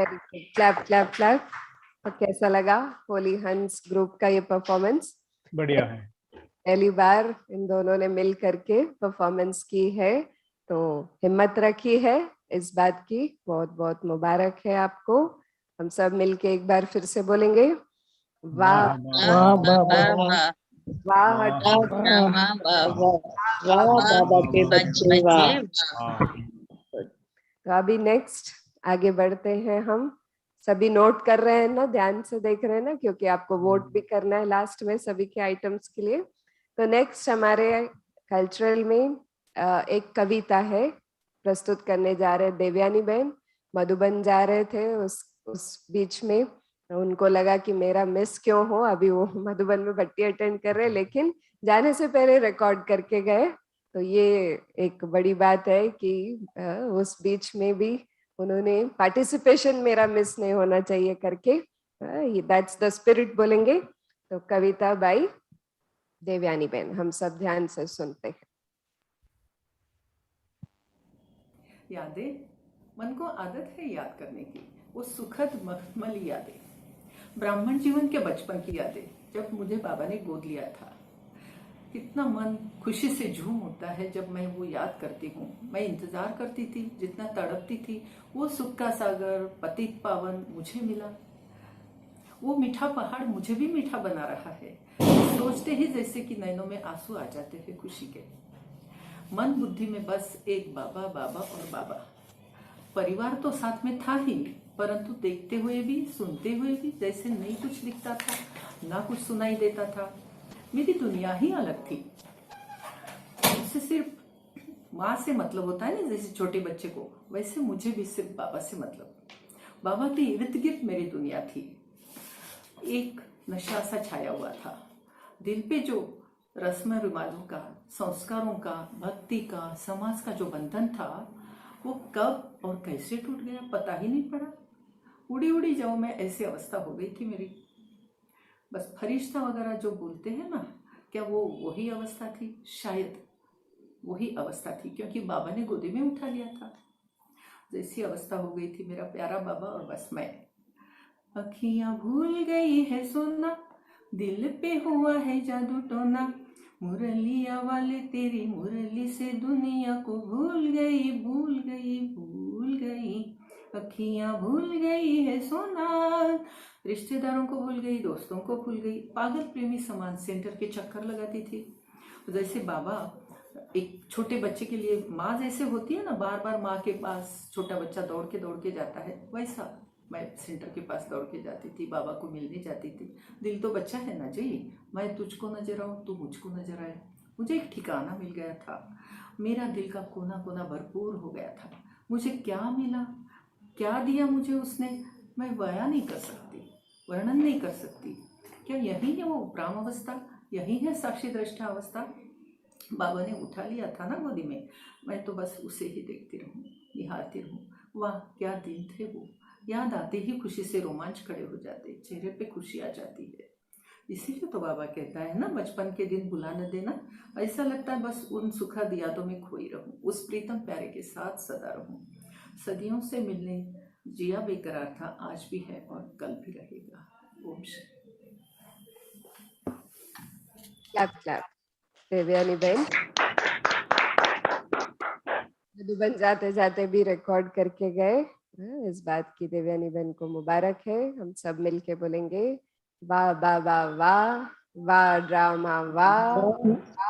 very good, clap clap clap. तो कैसा लगा होली हंस ग्रुप का ये परफॉर्मेंस? बढ़िया है। पहली बार इन दोनों ने मिल करके परफॉर्मेंस की है, तो हिम्मत रखी है इस बात की, बहुत बहुत मुबारक है आपको। हम सब मिलके एक बार फिर से बोलेंगे, वाह वाह वाह वाह बाबा के बच्चे वाह। तो अभी नेक्स्ट आगे बढ़ते हैं। हम सभी नोट कर रहे हैं ना, ध्यान से देख रहे हैं ना, क्योंकि आपको वोट भी करना है लास्ट में सभी के आइटम्स के लिए। तो नेक्स्ट हमारे कल्चरल में एक कविता है, प्रस्तुत करने जा रहे देवयानी बहन। मधुबन जा रहे थे, उस बीच में उनको लगा कि मेरा मिस क्यों हो, अभी वो मधुबन में भट्टी अटेंड कर रहे, लेकिन जाने से पहले रिकॉर्ड करके गए। तो ये एक बड़ी बात है कि उस बीच में भी उन्होंने पार्टिसिपेशन मेरा मिस नहीं होना चाहिए करके, दैट्स द स्पिरिट बोलेंगे। तो कविता बाई देवयानी बहन, हम सब ध्यान से सुनते हैं। यादें, मन को आदत है याद करने की, वो सुखद मखमली यादें, ब्राह्मण जीवन के बचपन की यादें, जब मुझे बाबा ने गोद लिया था। कितना मन खुशी से झूम उठता है जब मैं वो याद करती हूँ। मैं इंतजार करती थी, जितना तड़पती थी, वो सुख का सागर पतित पावन मुझे मिला। वो मीठा पहाड़ मुझे भी मीठा बना रहा है, सोचते ही जैसे कि नैनों में आंसू आ जाते हैं खुशी के। मन बुद्धि में बस एक बाबा बाबा और बाबा। परिवार तो साथ में था ही, परंतु देखते हुए भी सुनते हुए भी जैसे नहीं कुछ दिखता था, ना कुछ सुनाई देता था। मेरी दुनिया ही अलग थी। उससे सिर्फ माँ से मतलब होता है ना, जैसे छोटे बच्चे को, वैसे मुझे भी सिर्फ बाबा से मतलब। बाबा के इर्द गिर्द मेरी दुनिया थी। एक नशा सा छाया हुआ था दिल पे, जो रस्म रिवाजों का, संस्कारों का, भक्ति का, समाज का जो बंधन था, वो कब और कैसे टूट गया पता ही नहीं पड़ा। उड़ी उड़ी जाऊं मैं, ऐसी अवस्था हो गई थी मेरी। बस फरिश्ता वगैरह जो बोलते हैं ना, क्या वो वही अवस्था थी? शायद वही अवस्था थी, क्योंकि बाबा ने गोदी में उठा लिया था। जैसी अवस्था हो गई थी मेरा प्यारा बाबा और बस मैं। अखियां भूल गई है सोना, दिल पे हुआ है जादू टोना, मुरलिया वाले तेरी मुरली से दुनिया को भूल गई भूल गई भूल गई। अखियां भूल गई है सोना, रिश्तेदारों को भूल गई, दोस्तों को भूल गई, पागल प्रेमी समान सेंटर के चक्कर लगाती थी। जैसे बाबा एक छोटे बच्चे के लिए माँ जैसे होती है ना, बार बार माँ के पास छोटा बच्चा दौड़ के जाता है, वैसा मैं सेंटर के पास दौड़ के जाती थी, बाबा को मिलने जाती थी। दिल तो बच्चा है ना जी, मैं तुझको नजर आऊँ, तू मुझको नजर आए। मुझे एक ठिकाना मिल गया था, मेरा दिल का कोना कोना भरपूर हो गया था। मुझे क्या मिला, क्या दिया मुझे उसने, मैं बयां नहीं कर सकती, वर्णन नहीं कर सकती। क्या यही है वो ब्राह्म अवस्था, यही है साक्षी दृष्टा अवस्था? बाबा ने उठा लिया था ना गोदी में, मैं तो बस उसे ही देखती रहूं, निहारती रहूं। वाह क्या दिन थे वो, याद आते ही खुशी से रोमांच खड़े हो जाते, चेहरे पे खुशी आ जाती है। इसीलिए तो बाबा कहता है ना, बचपन के दिन भुला न देना। ऐसा लगता है बस उन सुखद यादों में खोई रहूं, उस प्रीतम प्यारे के साथ सदा रहूं। सदियों से मिलने जिया बेकरार था, आज भी है और कल भी रहेगा। ओम शांति। क्लैप क्लैप देवयानी बहन। मधुबन जाते जाते भी रिकॉर्ड करके गए, इस बात की देवयानी बहन को मुबारक है। हम सब मिलके बोलेंगे, वाह वाह वाह वाह, वाह ड्रामा वाह,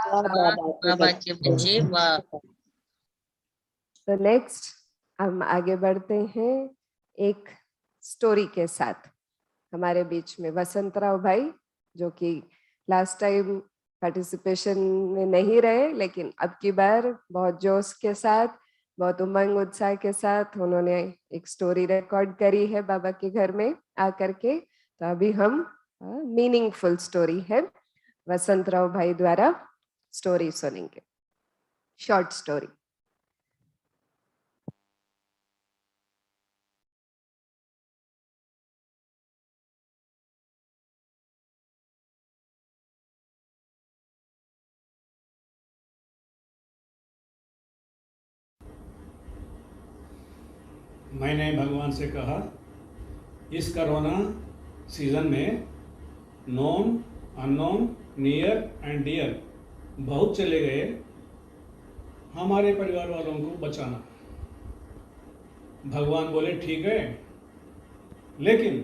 बाबा के बच्चे वाह। तो नेक्स्ट हम आगे बढ़ते हैं एक स्टोरी के साथ। हमारे बीच में वसंतराव भाई, जो कि लास्ट टाइम पार्टिसिपेशन में नहीं रहे, लेकिन अब की बार बहुत जोश के साथ, बहुत उमंग उत्साह के साथ उन्होंने एक स्टोरी रिकॉर्ड करी है बाबा के घर में आकर के। तो अभी हम मीनिंगफुल स्टोरी है वसंतराव भाई द्वारा स्टोरी सुनेंगे, शॉर्ट स्टोरी। मैंने भगवान से कहा, इस कोरोना सीजन में known, unknown, near and dear बहुत चले गए। हमारे परिवार वालों को बचाना। भगवान बोले ठीक है, लेकिन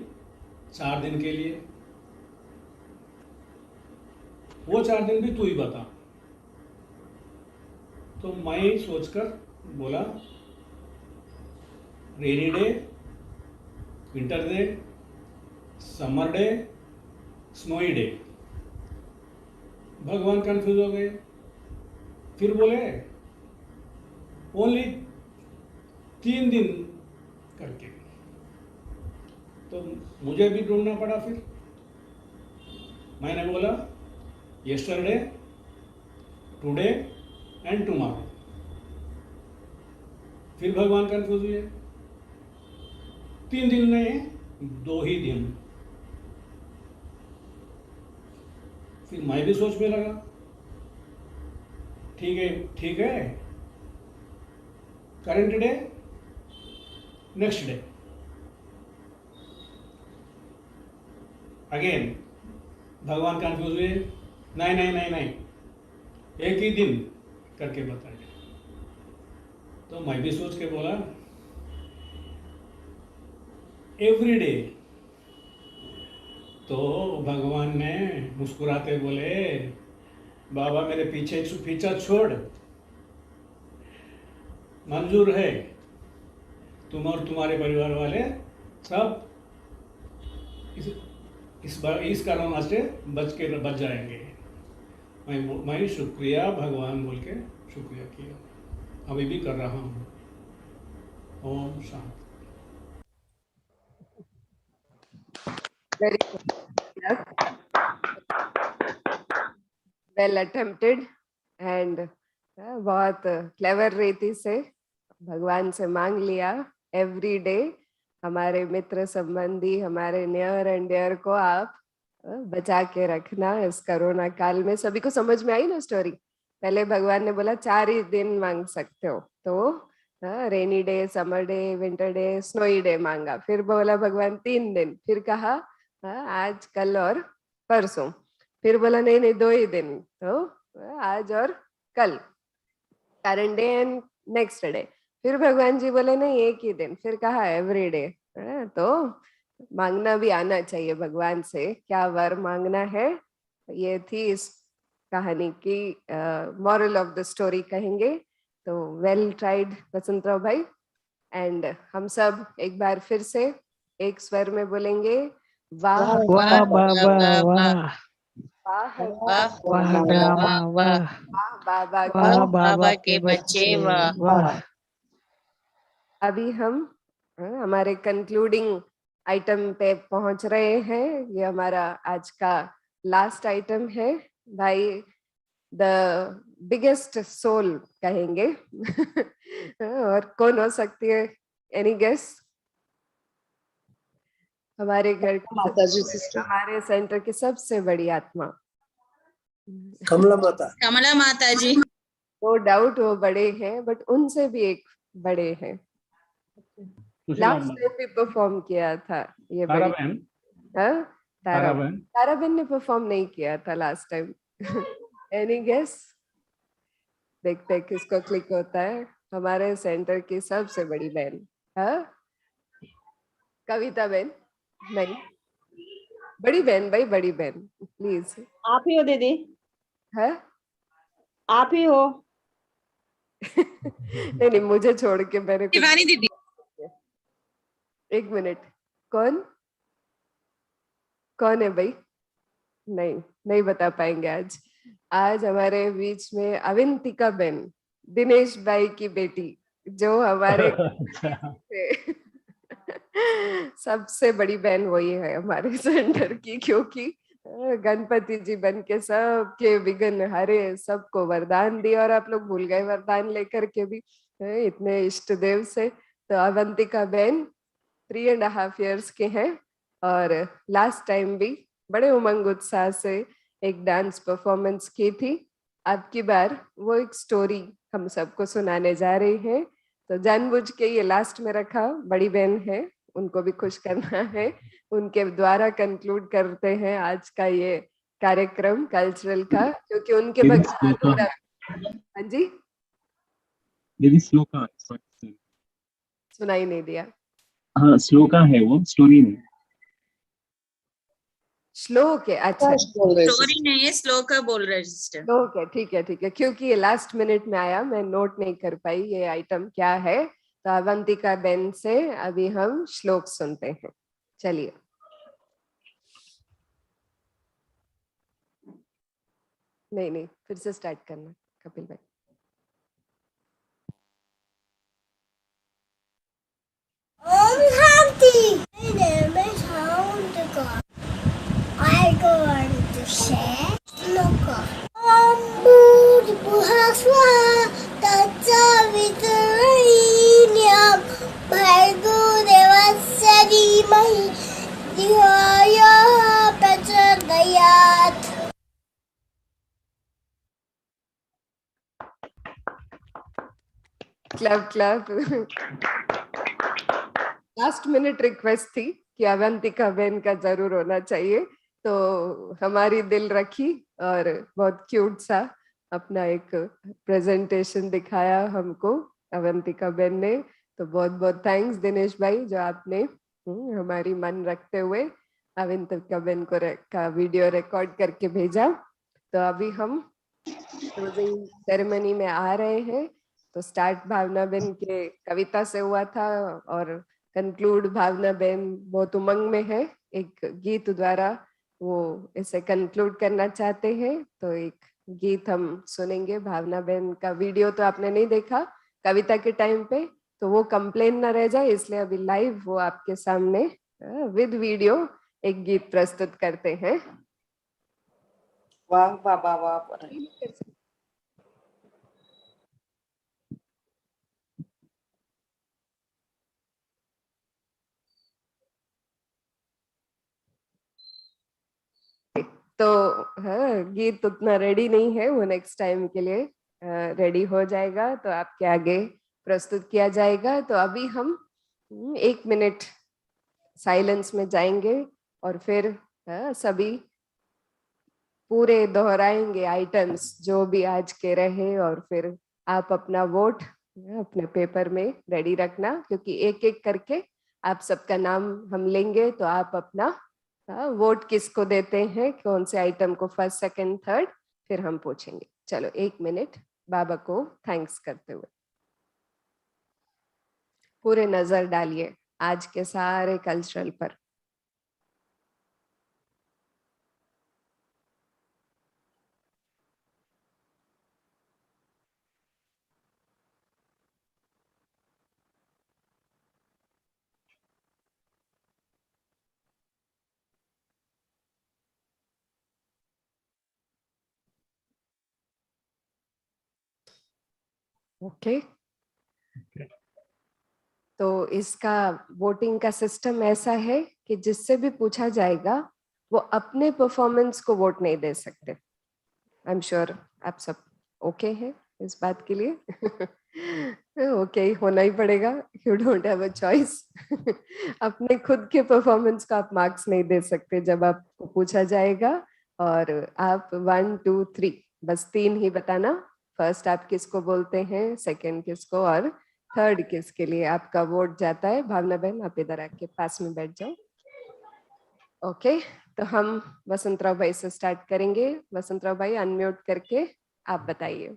4 दिन के लिए। वो 4 दिन भी तू ही बता। तो मैं सोचकर बोला rainy day, winter day, summer day, snowy day. भगवान कंफ्यूज हो गए। फिर बोले ओनली 3 दिन करके। तो मुझे भी ढूंढना पड़ा। फिर मैंने बोला यस्टरडे, टुडे एंड टुमारो। फिर भगवान कंफ्यूज हुए। 3 दिन नहीं, 2 ही दिन। फिर मैं भी सोच में लगा, ठीक है, current day, next day. Again भगवान कंफ्यूज हुए। नहीं, एक ही दिन करके बताए। तो मैं भी सोच के बोला एवरी डे। तो भगवान ने मुस्कुराते बोले बाबा मेरे पीछा छोड़, मंजूर है। तुम और तुम्हारे परिवार वाले सब इस कोरोना से बच जाएंगे। मैं शुक्रिया भगवान बोल के शुक्रिया किया। अभी भी कर रहा हूँ। Om Shanti. Very good. Well attempted and बहुत क्लेवर रीति से भगवान से मांग लिया। एवरी डे हमारे मित्र संबंधी, हमारे नियर एंड डियर को आप बचा के रखना इस कोरोना काल में। सभी को समझ में आई ना स्टोरी? पहले भगवान ने बोला 4 ही दिन मांग सकते हो, तो rainy day, summer day, winter day, snowy day मांगा। फिर बोला भगवान 3 दिन। फिर कहा आज, कल और परसों। फिर बोला नहीं 2 ही दिन, तो आज और कल, current day and next day. फिर भगवान जी बोले नहीं 1 ही दिन। फिर कहा एवरी डे। तो मांगना भी आना चाहिए भगवान से, क्या वर मांगना है। ये थी इस कहानी की मॉरल ऑफ द स्टोरी कहेंगे। तो वेल ट्राइड वसंतराव भाई। एंड हम सब एक बार फिर से एक स्वर में बोलेंगे वाह वाह बाबा वाह, वाह वाह ब्रह्मा वाह, बाबा वाह बाबा के बच्चे वाह। अभी हम हमारे कंक्लूडिंग आइटम पे पहुंच रहे हैं। ये हमारा आज का लास्ट आइटम है भाई। द बिगेस्ट सोल कहेंगे। और कौन हो सकती है? Any guess? हमारे घर की, हमारे सेंटर की सबसे बड़ी आत्मा कमला माता। कमला माता जी। नो डाउट वो बड़े हैं, बट उनसे भी एक बड़े हैं। लास्ट टाइम भी परफॉर्म किया था ये तारा बड़ी। बहन। तारा बहन ने परफॉर्म नहीं किया था लास्ट टाइम। Any guess? देखते हैं किसको क्लिक होता है। हमारे सेंटर की सबसे बड़ी बहन। कविता बहन? नहीं, बड़ी बहन भाई, बड़ी बहन प्लीज। आप ही हो दीदी? है आप ही हो? नहीं, मुझे छोड़ के मेरे को। शिवानी दीदी। 1 मिनट, कौन है भाई? नहीं बता पाएंगे आज। आज हमारे बीच में अविंतिका बहन, दिनेश भाई की बेटी, जो हमारे सबसे बड़ी बहन वही है हमारे सेंटर की, क्योंकि गणपति जी बन के सबके विघ्न हरे, सबको वरदान दिया। और आप लोग भूल गए वरदान लेकर के भी इतने इष्ट देव से। तो अवंतिका बहन 3.5 years के हैं और लास्ट टाइम भी बड़े उमंग उत्साह से एक डांस परफॉर्मेंस की थी। अब की बार वो एक स्टोरी हम सबको सुनाने जा रही हैं। तो जानबूझ के ये लास्ट में रखा। बड़ी बहन है उनको भी खुश करना है, उनके द्वारा कंक्लूड करते हैं आज का ये कार्यक्रम कल्चरल का, क्योंकि उनके बगैर अधूरा। हाँ जी, दीदी श्लोका, सुनाई नहीं दिया। हाँ श्लोका है वो, स्टोरी नहीं। श्लोक है, अच्छा स्टोरी नहीं है, श्लोक बोल रहे सिस्टर। श्लोक है, ठीक है ठीक है, क्योंकि ये लास्ट मिनट में आया, मैं नोट नहीं कर पाई ये आइटम क्या है। तो अवंतिका बेन से अभी हम श्लोक सुनते हैं। चलिए। नहीं, फिर से स्टार्ट करना कपिल भाई। Om Shanti. My name is Avantika. I go on to share Shloka. Om Bhurbhuva Swaha Tatsaviturvarinyam Bhargo Devasya Dhimahi Dhiyo Yo Prachodayat. Clap. Last minute request थी कि अवंतिका बेन का जरूर होना चाहिए, तो हमारी दिल रखी और बहुत क्यूट सा अपना एक प्रेजेंटेशन दिखाया हमको अवंतिका बेन ने। तो बहुत बहुत थैंक्स दिनेश भाई, जो आपने हमारी मन रखते हुए अवंतिका बेन को का वीडियो रिकॉर्ड करके भेजा। तो अभी हम क्लोजिंग सेरेमनी में आ रहे हैं। तो स्टार्ट भावना बेन के कविता से हुआ था और कंक्लूड भावना बेन बहुत उमंग में है, एक गीत द्वारा वो इसे कंक्लूड करना चाहते हैं। तो एक गीत हम सुनेंगे भावना बेन का। वीडियो तो आपने नहीं देखा कविता के टाइम पे, तो वो कंप्लेन ना रह जाए, इसलिए अभी लाइव वो आपके सामने विद वीडियो एक गीत प्रस्तुत करते हैं। वाह बाबा वाह। तो हाँ, गीत उतना रेडी नहीं है, वो नेक्स्ट टाइम के लिए रेडी हो जाएगा तो आपके आगे प्रस्तुत किया जाएगा। तो अभी हम 1 मिनट साइलेंस में जाएंगे और फिर सभी पूरे दोहराएंगे आइटम्स जो भी आज के रहे, और फिर आप अपना वोट अपने पेपर में रेडी रखना, क्योंकि एक एक करके आप सबका नाम हम लेंगे। तो आप अपना वोट किसको देते हैं, कौन से आइटम को फर्स्ट सेकंड थर्ड, फिर हम पूछेंगे। चलो 1 मिनट बाबा को थैंक्स करते हुए पूरे नजर डालिए आज के सारे कल्चरल पर। ओके तो इसका वोटिंग का सिस्टम ऐसा है कि जिससे भी पूछा जाएगा वो अपने परफॉर्मेंस को वोट नहीं दे सकते। आई एम श्योर आप सब ओके हैं इस बात के लिए। ओके होना ही पड़ेगा, you don't have a choice. अपने खुद के परफॉर्मेंस का आप मार्क्स नहीं दे सकते जब आपको पूछा जाएगा। और आप 1 2 3 बस 3 ही बताना, फर्स्ट आप किसको बोलते हैं, सेकंड किसको और थर्ड किसके लिए आपका वोट जाता है। भावना बहन आप इधर आके पास में बैठ जाओ। ओके तो हम वसंतराव भाई से स्टार्ट करेंगे। वसंतराव भाई अनम्यूट करके आप बताइए।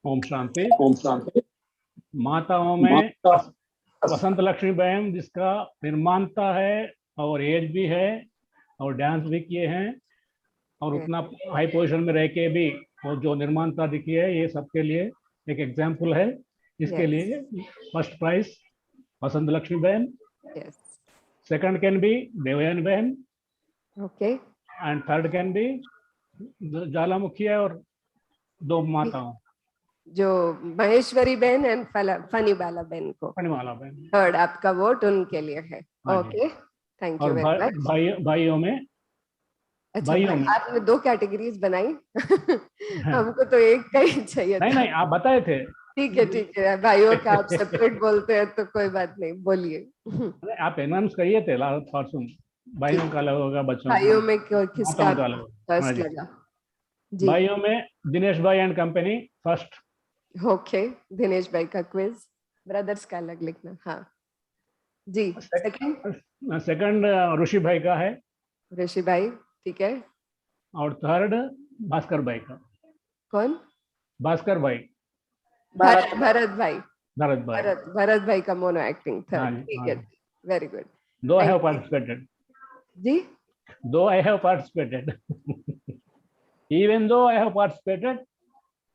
ओम शांति। ओम शांति। माताओं में वसंत लक्ष्मी बहन, जिसका निर्माणता है और एज भी है और डांस भी किए हैं और उतना हाई पोजीशन में रह के भी और जो निर्माणता दिखी है, ये सबके लिए एक एग्जाम्पल है। इसके लिए फर्स्ट प्राइज वसंत लक्ष्मी बहन, सेकंड कैन बी देवयानी बहन, okay, and third can be ज्वालामुखी और 2 माताओं जो महेश्वरी बहन एंड फनीबाला बहन को, फनीबाला बहन थर्ड आपका वोट उनके लिए है। Okay thank you very much. भाइयों में अच्छा आपने 2 कैटेगरीज बनाई। हमको तो एक का ही चाहिए। नहीं आप बताए थे ठीक है भाइयों का आप सेपरेट बोलते हैं तो कोई बात नहीं, बोलिए। अरे आप एनाउंस करिए थे थॉट्स, भाइयों का अलग होगा, बच्चों भाइयों का, में किसका माताओं का अलग होगा। हाँ फर्स्ट जी। लगा जी? भाइयों में दिनेश भाई and company first. Okay, Dinesh भाई का क्विज, ब्रदर्स का अलग लिखना। हाँ जी। सेकंड ऋषि भाई का है, ऋषि भाई, ठीक है। और थर्ड भास्कर भाई का। कौन? भास्कर भाई, भरत भाई। भरत भाई। भरत भाई का मोनो एक्टिंग हाँ थर्ड, जी, ठीक हाँ है, जी। Very good. दो आई हैव पार्टिसिपेटेड जी, दो I have participated even though I have participated,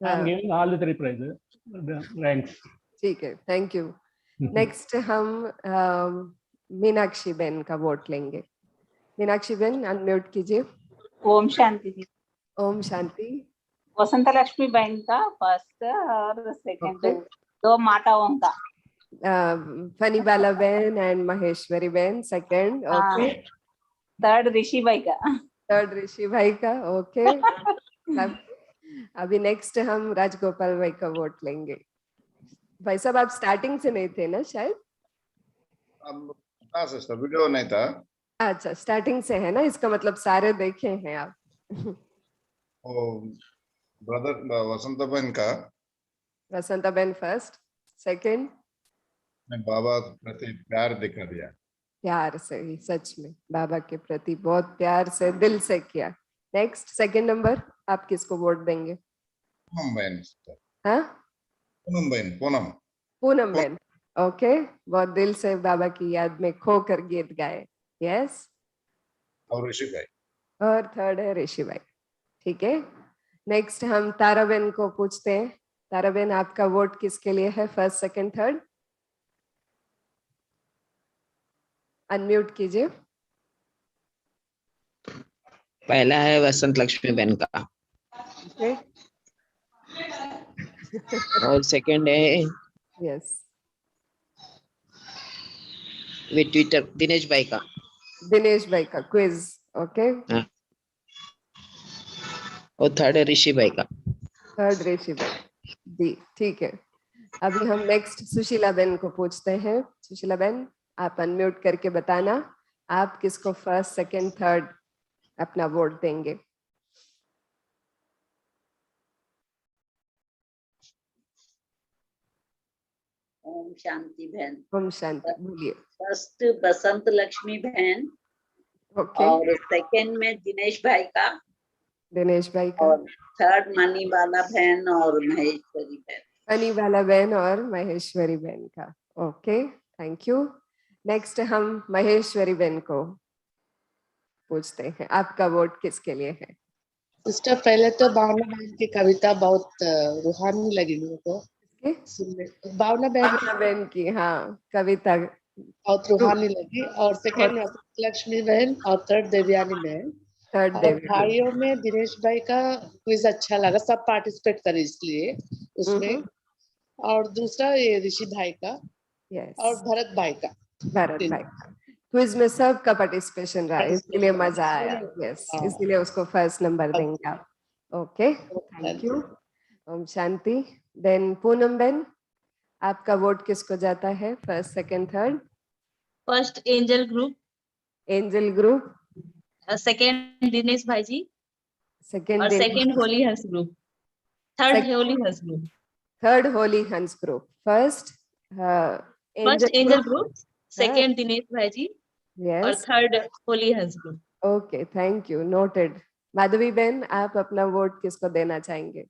I am giving all the 3 prizes ranks. ठीक है, थैंक यू। नेक्स्ट हम मीनाक्षी बेन का वोट लेंगे। मीनाक्षी बेन अनम्यूट कीजिए। ओम शांति जी। ओम शांति। वसंत लक्ष्मी बहन का फर्स्ट और सेकंड, दो माताओं का। Phani Bala ben and Maheshwari ben second, okay. Third Rishi bhai का। थर्ड ऋषि भाई का, ओके। अभी नेक्स्ट हम राजगोपाल भाई का वोट लेंगे। भाई साहब आप स्टार्टिंग से नहीं थे ना शायद? हाँ सिस्टर, वीडियो नहीं था। अच्छा, स्टार्टिंग से है ना, इसका मतलब सारे देखे हैं आप। ब्रदर वसंतबेन का। वसंतबेन फर्स्ट, सेकंड। बाबा प्रति प्यार दिखा दिया। प्यार से ही, सच में बाबा के प्रति बहुत प्यार से, दिल से किया। नेक्स्ट सेकंड नंबर आप किसको वोट देंगे? पूनम बहन। हाँ, पूनम बहन, पूनम बहन, ओके। बहुत दिल से बाबा की याद में खोकर गीत गाए, यस। और ऋषि भाई। और थर्ड है ऋषि भाई, ठीक है। नेक्स्ट हम तारा बहन को पूछते हैं। तारा बहन आपका वोट किसके लिए है, फर्स्ट सेकंड थर्ड? अनम्यूट कीजिए। पहला है वसंत लक्ष्मी बहन का, और सेकंड है यस ट्विटर दिनेश भाई का। दिनेश भाई का क्विज, ओके। हाँ। और थर्ड है ऋषि भाई का। थर्ड ऋषि भाई जी, ठीक है। अभी हम नेक्स्ट सुशीला बहन को पूछते हैं। सुशीला बहन आप अनम्यूट करके बताना आप किसको फर्स्ट सेकंड थर्ड अपना वोट देंगे। ओम शांति बहन। ओम शांति, बोलिए। फर्स्ट बसंत लक्ष्मी बहन, ओके। और सेकंड में दिनेश भाई का। दिनेश भाई का। और थर्ड मनी वाला बहन और महेश्वरी बहन। मनी वाला बहन और महेश्वरी बहन का, ओके, थैंक यू। नेक्स्ट हम महेश्वरी बहन को पूछते हैं, आपका वोट किसके लिए है? सिस्टर पहले तो भावना बहन की कविता बहुत रूहानी लगी मेरे को सुनने। भावना बहन की, हाँ, कविता बहुत रूहानी लगी। और सेकंड लक्ष्मी बहन और थर्ड देवयानी बहन। थर्ड और भाइयों में दिनेश भाई का क्विज अच्छा लगा, सब पार्टिसिपेट करे इसलिए उसमें। और दूसरा ये ऋषि भाई का, और भरत भाई का। भरत भाई का क्विज में सबका पार्टिसिपेशन रहा, इसलिए मजा आया, यस, इसलिए उसको फर्स्ट नंबर देंगे आप, ओके, थैंक यू। ओम शांति। देन पूनम बहन आपका वोट किसको जाता है, first second third? First angel group. Angel group. Second Dinesh भाई जी। सेकंड और second holy Hans group. Third holy Hans group. Third holy Hans group. First angel group, second Dinesh भाई जी, और third holy Hans group. Okay, thank you, noted. Madhavi बहन आप अपना वोट किसको देना चाहेंगे,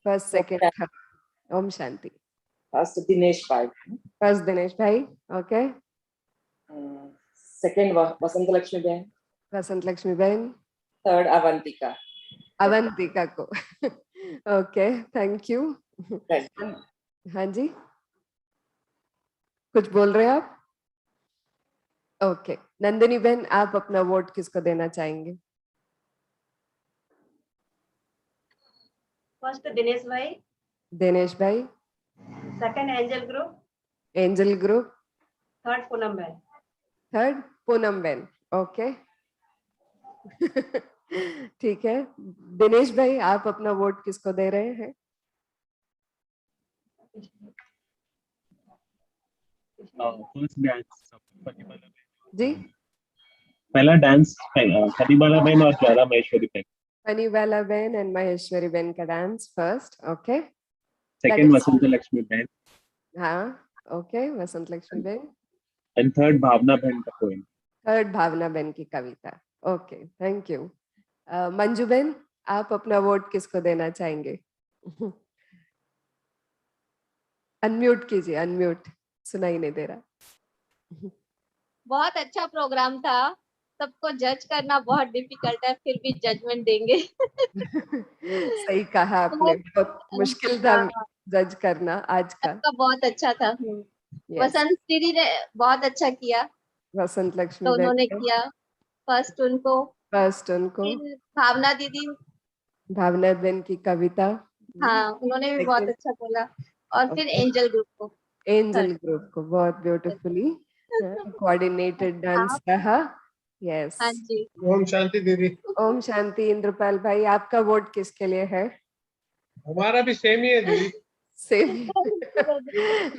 फर्स्ट सेकंड थर्ड? ओम शांति। फर्स्ट दिनेश भाई। First Dinesh bhai, okay. Second Vasant Lakshmi बहन। वसंत लक्ष्मी बहन। थर्ड अवंतिका। अवंतिका को ओके, थैंक यू। हाँ जी, कुछ बोल रहे हैं आप? ओके, नंदिनी बहन आप अपना वोट किसको देना चाहेंगे? फर्स्ट दिनेश भाई। दिनेश भाई। Second angel group. Angel group. Third Poonam बहन। थर्ड पूनम बहन, ओके ठीक है। दिनेश भाई आप अपना वोट किसको दे रहे हैं? फर्स्ट डांस फनीबाला बहन। जी पहला डांस फनीबाला बहन और ज्वाला महेश्वरी बहन। फनीबाला बहन एंड महेश्वरी बहन का dance first, okay. Second Vasant Lakshmi बहन हाँ ओके, वसंत लक्ष्मी बहन। एंड थर्ड भावना बहन का पोएम। थर्ड भावना बहन की कविता, ओके, थैंक यू। मंजू बहन, आप अपना वोट किसको देना चाहेंगे? अनम्यूट कीजिए, अनम्यूट, सुनाई नहीं दे रहा। बहुत अच्छा प्रोग्राम था, सबको जज करना बहुत डिफिकल्ट है, फिर भी जजमेंट देंगे। सही कहा आपने, बहुत मुश्किल था जज करना आज का। सबका बहुत अच्छा था। वसंत दीदी ने बहुत अच्छा किया, वसंत लक्ष्मी तो उन्होंने बहन किया फर्स्ट उनको। फिर भावना दीदी, भावना बहन की कविता, हाँ उन्होंने भी बहुत अच्छा बोला। और फिर एंजल ग्रुप को, एंजल ग्रुप को बहुत ब्यूटीफुली कोऑर्डिनेटेड डांस रहा। यस, हाँ जी। ओम शांति दीदी। ओम शांति। इंद्रपाल भाई, आपका वोट किसके लिए है? हमारा भी सेम ही है दीदी। सेम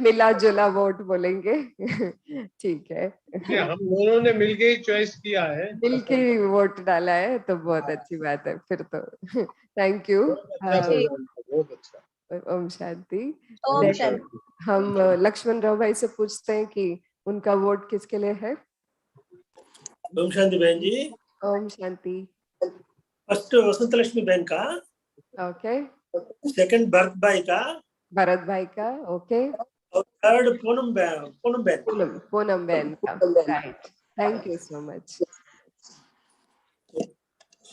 मिला जुला वोट बोलेंगे। ठीक है, हम दोनों ने मिलके ही चॉइस किया है, मिलके ही वोट डाला है, तो बहुत अच्छी बात है फिर तो। Thank you. बहुत अच्छा। ओम शांति। ओम शांति। हम लक्ष्मण राव भाई से पूछते हैं कि उनका वोट किसके लिए है? ओम शांति बहन जी। ओम शांति। फर्स्ट वसंत लक्ष्मी बहन का, ओके। सेकंड भरत भाई का, भरत भाई का, ओके। और थर्ड पूनम बहन, पूनम बहन का, right. Thank you so much.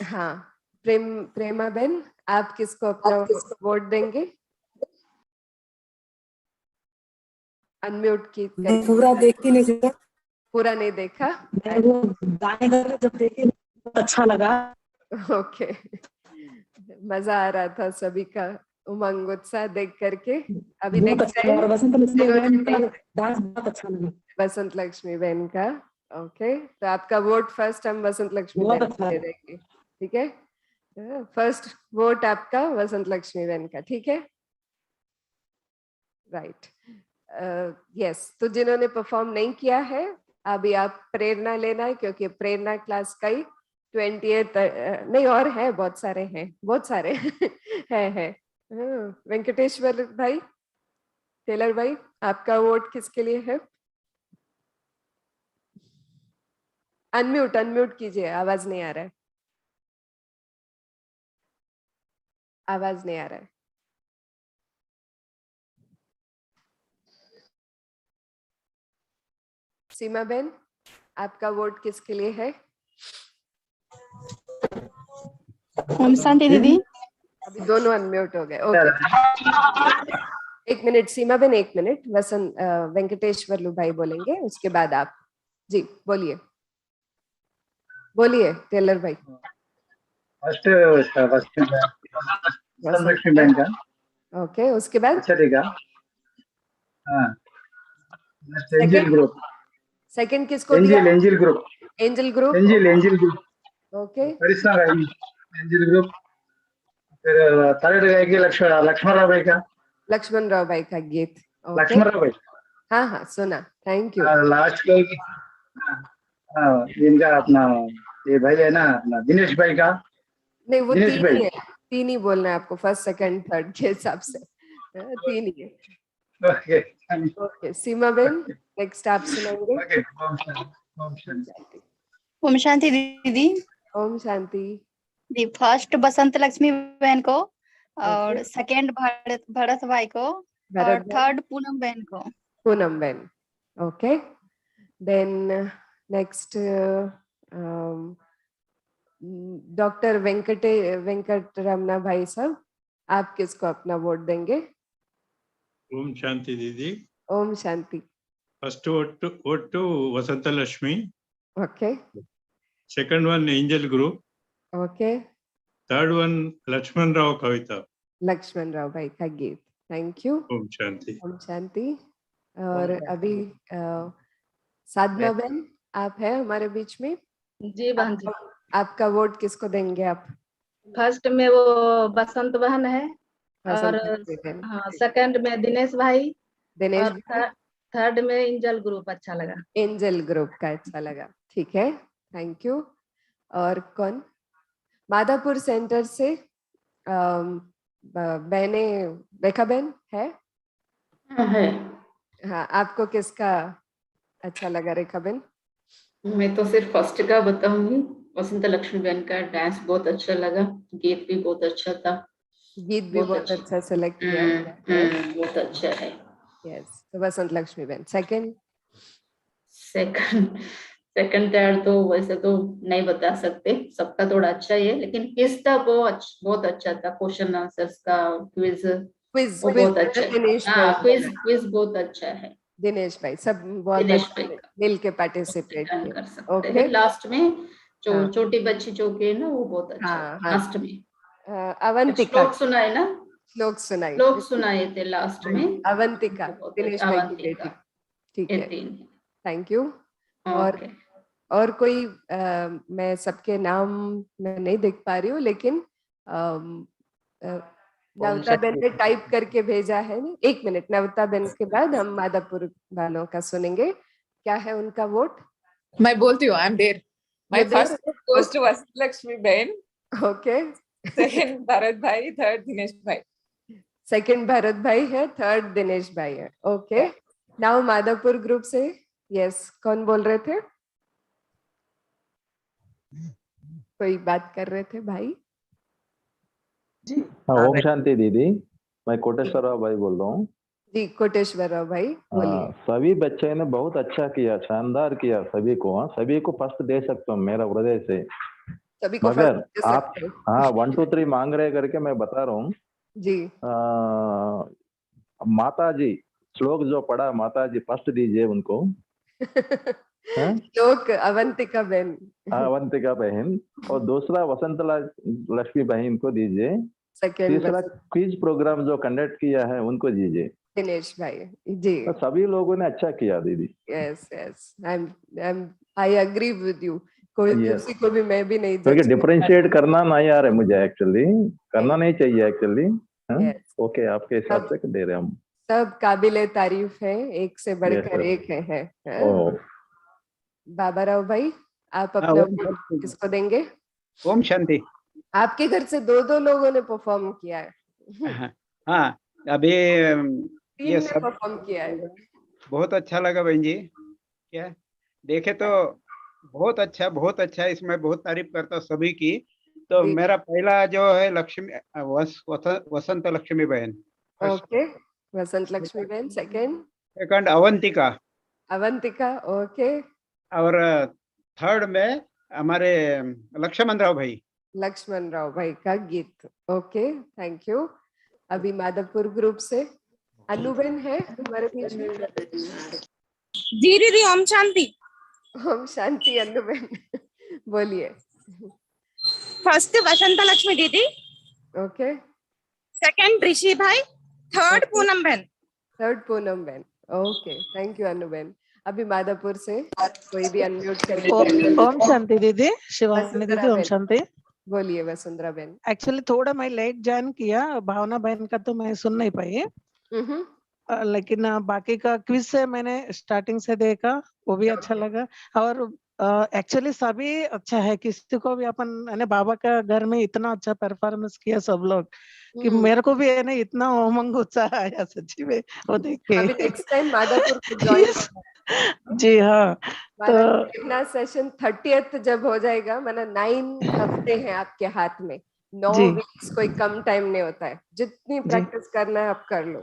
हाँ, प्रेमा बहन, आप किसको अपना वोट देंगे? अनम्यूट की। पूरा देखी नहीं सीखा, पूरा नहीं देखा। वो गाने गा जब देखे बहुत अच्छा लगा। ओके, मजा आ रहा था सभी का उमंग उत्साह देख करके। अभी नेक्स्ट टाइम वसंत लक्ष्मी बहन का डांस बहुत अच्छा लगा। वसंत लक्ष्मी बहन का, ओके। तो आपका वोट फर्स्ट हम वसंत लक्ष्मी बहुत बहन को अच्छा दे देंगे, ठीक है? फर्स्ट वोट आपका वसंत लक्ष्मी बहन का, ठीक है? राइट। यस, तो जिन्होंने परफॉर्म नहीं किया है, अभी आप प्रेरणा लेना है, क्योंकि प्रेरणा क्लास का ही 28 नहीं और है, बहुत सारे हैं, बहुत सारे है। वेंकटेश्वर भाई, टेलर भाई, आपका वोट किसके लिए है? अनम्यूट कीजिए, आवाज नहीं आ रहा है, आवाज नहीं आ रहा है। सीमा बहन, आपका वोट किसके लिए है? ओम शांति दीदी। अभी दोनों अनम्यूट हो गए, ओके। एक मिनट सीमा बहन, एक मिनट। वेंकटेश्वर भाई बोलेंगे, उसके बाद आप। जी बोलिए, बोलिए टेलर भाई। फर्स्ट वसंत लक्ष्मी बहन का, ओके। उसके बाद अच्छा ठीक है। Angel group. सेकंड किसको दिया? Angel group. Angel group, angel group, okay. Karishma Rai, angel group. फिर थर्ड गाएगी लक्ष्मण राव भाई का, लक्ष्मण राव भाई का गीत, लक्ष्मण राव भाई। हाँ हाँ सुना, थैंक यू। लास्ट गाएगी इनका अपना ये भाई है ना, अपना दिनेश भाई का। नहीं, वो दिनेश तीन भाई। ही है, तीन ही बोलना है आपको, फर्स्ट सेकंड थर्ड के हिसाब से, तीन ही है। ओके सीमा बहन, नेक्स्ट आप सुनाएंगे। ओम शांति दीदी। ओम शांति दी। फर्स्ट बसंत लक्ष्मी बहन को, और सेकंड भरत भाई को, और थर्ड पूनम बहन को। पूनम बहन, okay. Then next doctor Venkat Ramana भाई साहब, आप किसको अपना वोट देंगे? ओम शांति दीदी। ओम शांति। First vote to Vasant Lakshmi, okay. Second one angel group, okay. Third one Laxman Rao Kavita. Laxman Rao bhai का गीत, थैंक यू। ओम शांति। ओम शांति। और अभी साधना बहन, आप है हमारे बीच में? जी बहन जी। आपका वोट किसको देंगे आप? फर्स्ट में वो बसंत बहन है, और हाँ सेकंड में दिनेश भाई, दिनेश और थर्ड में एंजल ग्रुप अच्छा लगा। एंजल ग्रुप का अच्छा लगा, ठीक है, थैंक यू। और कौन? माधापुर सेंटर से बहने रेखा बहन है? है। हाँ, आपको किसका अच्छा लगा रेखा बहन? मैं तो सिर्फ फर्स्ट का बताऊंगी। वसंत लक्ष्मी बहन का डांस बहुत अच्छा लगा, गीत भी बहुत अच्छा था। गीत भी बहुत अच्छा सेलेक्ट किया। बहुत अच्छा है। यस, तो वसंत लक्ष्मी बहन। सेकंड थर्ड तो वैसे तो नहीं बता सकते, सबका थोड़ा अच्छा ही है, लेकिन क्विज था वो बहुत अच्छा था। क्वेश्चन आंसर्स का क्विज बहुत अच्छा है। क्विज बहुत अच्छा है। दिनेश भाई सब बहुत मिल के पार्टिसिपेट कर सकते हैं। लास्ट में जो छोटी बच्ची जो के ना वो बहुत अच्छा लास्ट में अवंतिका श्लोक सुनाए ना, श्लोक सुनाए थे लास्ट में। अवंतिका दिनेश भाई की बेटी, ठीक है, थैंक यू। और कोई मैं सबके नाम मैं नहीं देख पा रही हूँ, लेकिन नवता बेन ने टाइप करके भेजा है। एक मिनट, नवता बेन के बाद हम माधापुर वालों का सुनेंगे। क्या है उनका वोट? मैं बोलती हूँ, I am there. My first goes to Vasant Lakshmi बेन। ओके। सेकंड भरत भाई, थर्ड दिनेश भाई। सेकंड भरत भाई है, थर्ड दिनेश भाई है। ओके, नाउ माधापुर ग्रुप से यस, कौन बोल रहे थे? कोई बात कर रहे थे भाई जी? ओम शांति दीदी, मैं कोटेश्वर राव भाई बोल रहा हूँ जी। कोटेश्वर राव भाई बोलिए। सभी बच्चे ने बहुत अच्छा किया, शानदार किया सभी को फर्स्ट दे सकता हूँ मेरा हृदय से। सभी को मगर आप 1 2 3 मांग रहे करके मैं बता रहा हूँ जी। माता जी श्लोक जो पढ़ा, माता जी फर्स्ट दीजिए उनको। श्लोक अवंतिका बहन, अवंतिका बहन, और दूसरा वसंत लक्ष्मी बहन को दीजिए। तीसरा क्विज प्रोग्राम जो कंडक्ट किया है उनको दीजिए, दिनेश भाई जी। तो सभी लोगों ने अच्छा किया दीदी। Yes yes, I agree with you. कोई किसी को भी मैं भी नहीं, क्योंकि डिफरेंशिएट करना नहीं आ रहा है मुझे, एक्चुअली करना नहीं चाहिए एक्चुअली। ओके, आपके हिसाब से दे रहे हम। सब काबिले तारीफ है, एक से बढ़कर एक है। बाबा राव भाई, आप अपना किसको देंगे? ओम शांति। आपके घर से 2 लोगों ने परफॉर्म किया है। हाँ, अभी ये सब परफॉर्म किया है। बहुत अच्छा लगा बहन जी। क्या देखे तो बहुत अच्छा, इसमें बहुत तारीफ करता हूँ सभी की। तो मेरा पहला जो है लक्ष्मी वसंत लक्ष्मी बहन। ओके, वसंत लक्ष्मी बहन। सेकंड अवंतिका। ओके। और थर्ड में हमारे लक्ष्मण राव भाई का गीत। Okay, thank you. अभी माधवपुर ग्रुप से अनुबेन है हमारे बीच में। जी दीदी, ओम शांति। ओम शांति अनुबेन बोलिए। फर्स्ट वसंत लक्ष्मी दीदी। ओके। सेकंड ऋषि भाई, थर्ड पूनम बहन। Okay, thank you Anuben. अभी माधापुर से कोई भी अनम्यूट करके। ओम शांति दीदी, शिवानी दीदी, ओम शांति। बोलिए वसुंधरा बहन। एक्चुअली थोड़ा मैं लेट ज्वाइन किया, भावना बहन का तो मैं सुन नहीं पाई, लेकिन बाकी का क्विज से मैंने स्टार्टिंग से देखा, वो भी अच्छा लगा। और एक्चुअली सभी अच्छा है, किसी को भी अपन बाबा का घर में इतना अच्छा परफॉर्मेंस किया सब लोग कि मेरे को भी है ना इतना उमंग उत्साह आया सच्ची में वो देख के। अभी नेक्स्ट टाइम माधापुर को जॉइन। जी हाँ, तो कितना सेशन 30th जब हो जाएगा, मतलब 9 हफ्ते हैं आपके हाथ में, 9 वीक्स, कोई कम टाइम नहीं होता है। जितनी प्रैक्टिस करना है आप कर लो,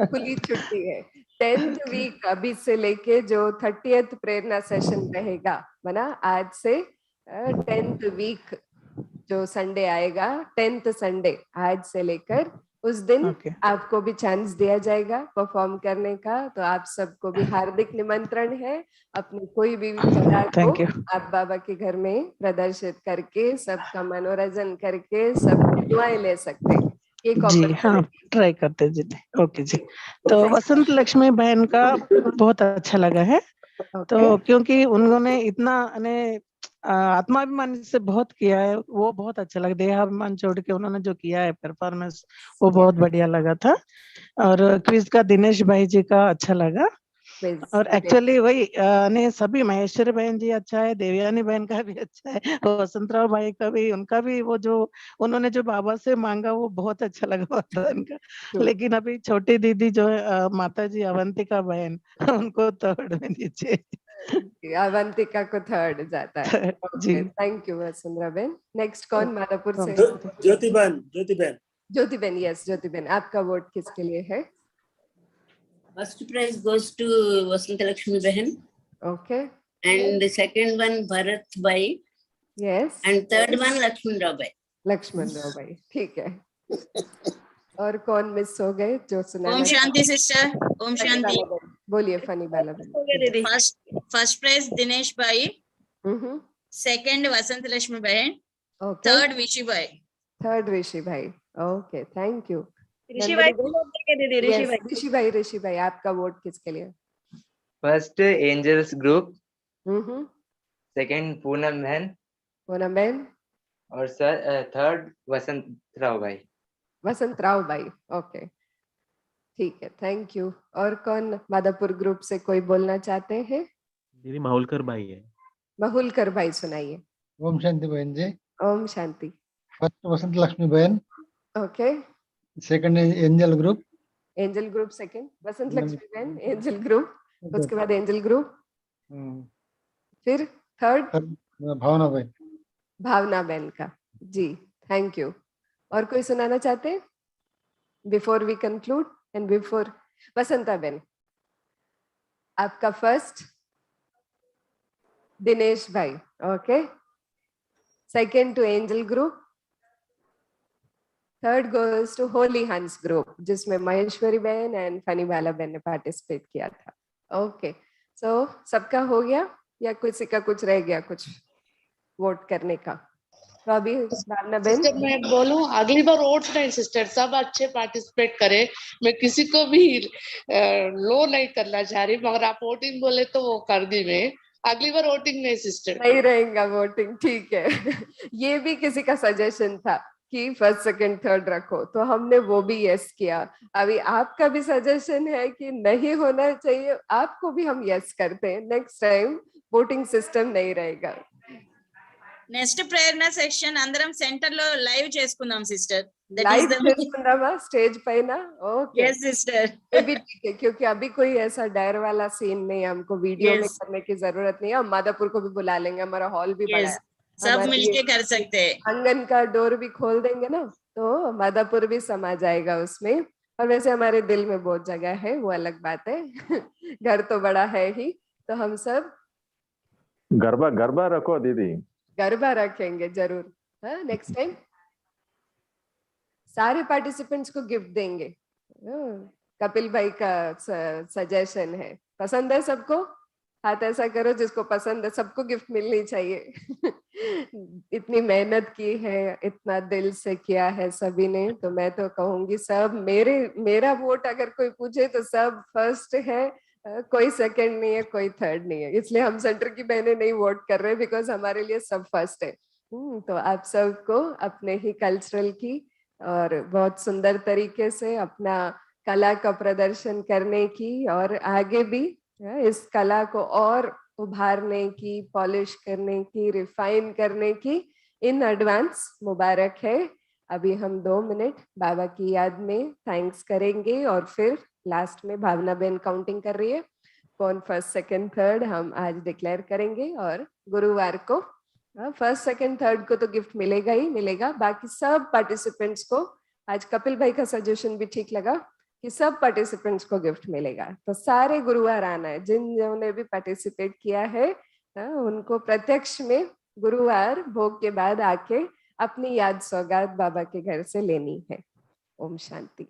खुली छुट्टी है। 10th वीक अभी से लेके जो 30th प्रेरणा सेशन रहेगा, माना आज से 10th वीक जो संडे आएगा, 10th संडे, आज से लेकर उस दिन आपको भी चांस दिया जाएगा परफॉर्म करने का। तो आप सबको भी हार्दिक निमंत्रण है। अपने कोई भी विचार को आप बाबा के घर में प्रदर्शित करके, सबका मनोरंजन करके, सबकी दुआएं ले सकते हैं। जी हाँ, ट्राई करते जी। ओके जी। तो वसंत लक्ष्मी बहन का बहुत अच्छा लगा है। तो क्योंकि उन्होंने इतना आत्माभिमान से बहुत किया है, वो बहुत अच्छा लगा। देहाभिमान छोड़ के उन्होंने जो किया है परफॉर्मेंस, वो बहुत बढ़िया लगा था। और क्विज का दिनेश भाई जी का अच्छा लगा। और एक्चुअली वही ने सभी महेश्वरी बहन जी अच्छा है, देवयानी बहन का भी अच्छा है, वसंतराव भाई का भी, उनका भी वो जो उन्होंने जो बाबा से मांगा वो बहुत अच्छा लगा था उनका। लेकिन अभी छोटी दीदी जो है माता जी अवंतिका बहन, उनको थर्ड में दीजिए। अवंतिका को थर्ड जाता है। जी थैंक यू वसुंधरा बहन। नेक्स्ट कौन मादापुर से? ज्योतिबेन। ज्योतिबेन, यस ज्योतिबेन, आपका वोट किसके लिए है? First prize goes to Vasanta Lakshmi Behan. Okay. And the second one Bharat Bhai. Yes. And third one Lakshman Rao Bhai. Lakshman Rao भाई, ठीक है। और कौन मिस हो गए जो सुना? ओम शांति सिस्टर, ओम शांति। बोलिए फनी बाला बहन। फर्स्ट प्राइज दिनेश भाई, सेकंड वसंत लक्ष्मी बहन, थर्ड विशी भाई। थर्ड ऋषि भाई, ओके थैंक यू। ऋषि भाई को वोट देके दीदी। ऋषि भाई आपका वोट किसके लिए? First angels group, second Poonam बहन, और सर थर्ड वसंत राव भाई। ओके ठीक है, थैंक यू। और कौन मादापुर ग्रुप से कोई बोलना चाहते हैं? दीदी माहुलकर भाई है। माहुलकर भाई सुनाइए। ओम शांति बहन जी। ओम शांति। First Vasant Lakshmi behen, okay. Second angel group, second Vasant Lakshmi behen, angel group, उसके बाद एंजल ग्रुप, फिर थर्ड भावना बहन का। जी थैंक यू। और कोई सुनाना चाहते हैं before we conclude and before? Vasanta behen आपका first Dinesh bhai, okay. Second to angel group, third goes to holy Hans group जिसमें महेश्वरी बहन एंड फनी बाला बहन ने पार्टिसिपेट किया था। ओके सो सबका हो गया या किसी का कुछ रह गया कुछ वोट करने का? तो अभी भावना बहन सिस्टर मैं बोलूं, अगली बार वोट नहीं सिस्टर, सब अच्छे पार्टिसिपेट करे। मैं किसी को भी लो नहीं करना चाह रही, मगर आप वोटिंग बोले तो वो कर दी मैं। अगली बार वोटिंग नहीं सिस्टर, नहीं रहेगा वोटिंग, ठीक है। ये भी किसी का सजेशन था कि फर्स्ट सेकंड थर्ड रखो, तो हमने वो भी यस किया। अभी आपका भी सजेशन है कि नहीं होना चाहिए, आपको भी हम यस करते हैं। नेक्स्ट टाइम वोटिंग सिस्टम नहीं रहेगा। నెక్స్ట్ ప్రేరణ సెక్షన్ అందరం సెంటర్ లో లైవ్ చేసుకుందాం సిస్టర్। लाइव చేసుకుందామా स्टेज పైన? Okay yes sister. ये भी ठीक है क्योंकि अभी कोई ऐसा डर वाला सीन नहीं है, हमको वीडियो में करने की जरूरत नहीं है। हम मादापुर को भी बुला लेंगे, हमारा हॉल भी बड़ा है, सब मिलके कर सकते हैं। आंगन का डोर भी खोल देंगे ना तो मादापुर भी समा जाएगा उसमें। और वैसे हमारे दिल में बहुत जगह है, वो अलग बात है। घर तो बड़ा है ही, तो हम सब गरबा रखो दीदी, गरबा रखेंगे जरूर। नेक्स्ट टाइम सारे पार्टिसिपेंट्स को गिफ्ट देंगे। कपिल भाई का सजेशन है, पसंद है सबको? हाथ ऐसा करो जिसको पसंद है, सबको गिफ्ट मिलनी चाहिए। इतनी मेहनत की है, इतना दिल से किया है सभी ने, तो मैं तो कहूंगी सब मेरा वोट अगर कोई पूछे तो सब फर्स्ट है, कोई सेकंड नहीं है, कोई थर्ड नहीं है। इसलिए हम सेंटर की बहनें नहीं वोट कर रहे बिकॉज हमारे लिए सब फर्स्ट है। तो आप सबको अपने ही कल्चरल की और बहुत सुंदर तरीके से अपना कला का प्रदर्शन करने की और आगे भी इस कला को और उभारने की, पॉलिश करने की, रिफाइन करने की इन एडवांस मुबारक है। अभी हम 2 मिनट बाबा की याद में थैंक्स करेंगे और फिर लास्ट में भावना बहन काउंटिंग कर रही है, कौन फर्स्ट सेकंड थर्ड हम आज डिक्लेयर करेंगे। और गुरुवार को फर्स्ट सेकंड थर्ड को तो गिफ्ट मिलेगा ही मिलेगा। बाकी सब पार्टिसिपेंट्स को आज कपिल भाई का सजेशन भी ठीक लगा कि सब पार्टिसिपेंट्स को गिफ्ट मिलेगा, तो सारे गुरुवार आना है। जिन्होंने भी पार्टिसिपेट किया है उनको प्रत्यक्ष में गुरुवार भोग के बाद आके अपनी याद सौगात बाबा के घर से लेनी है। ओम शांति।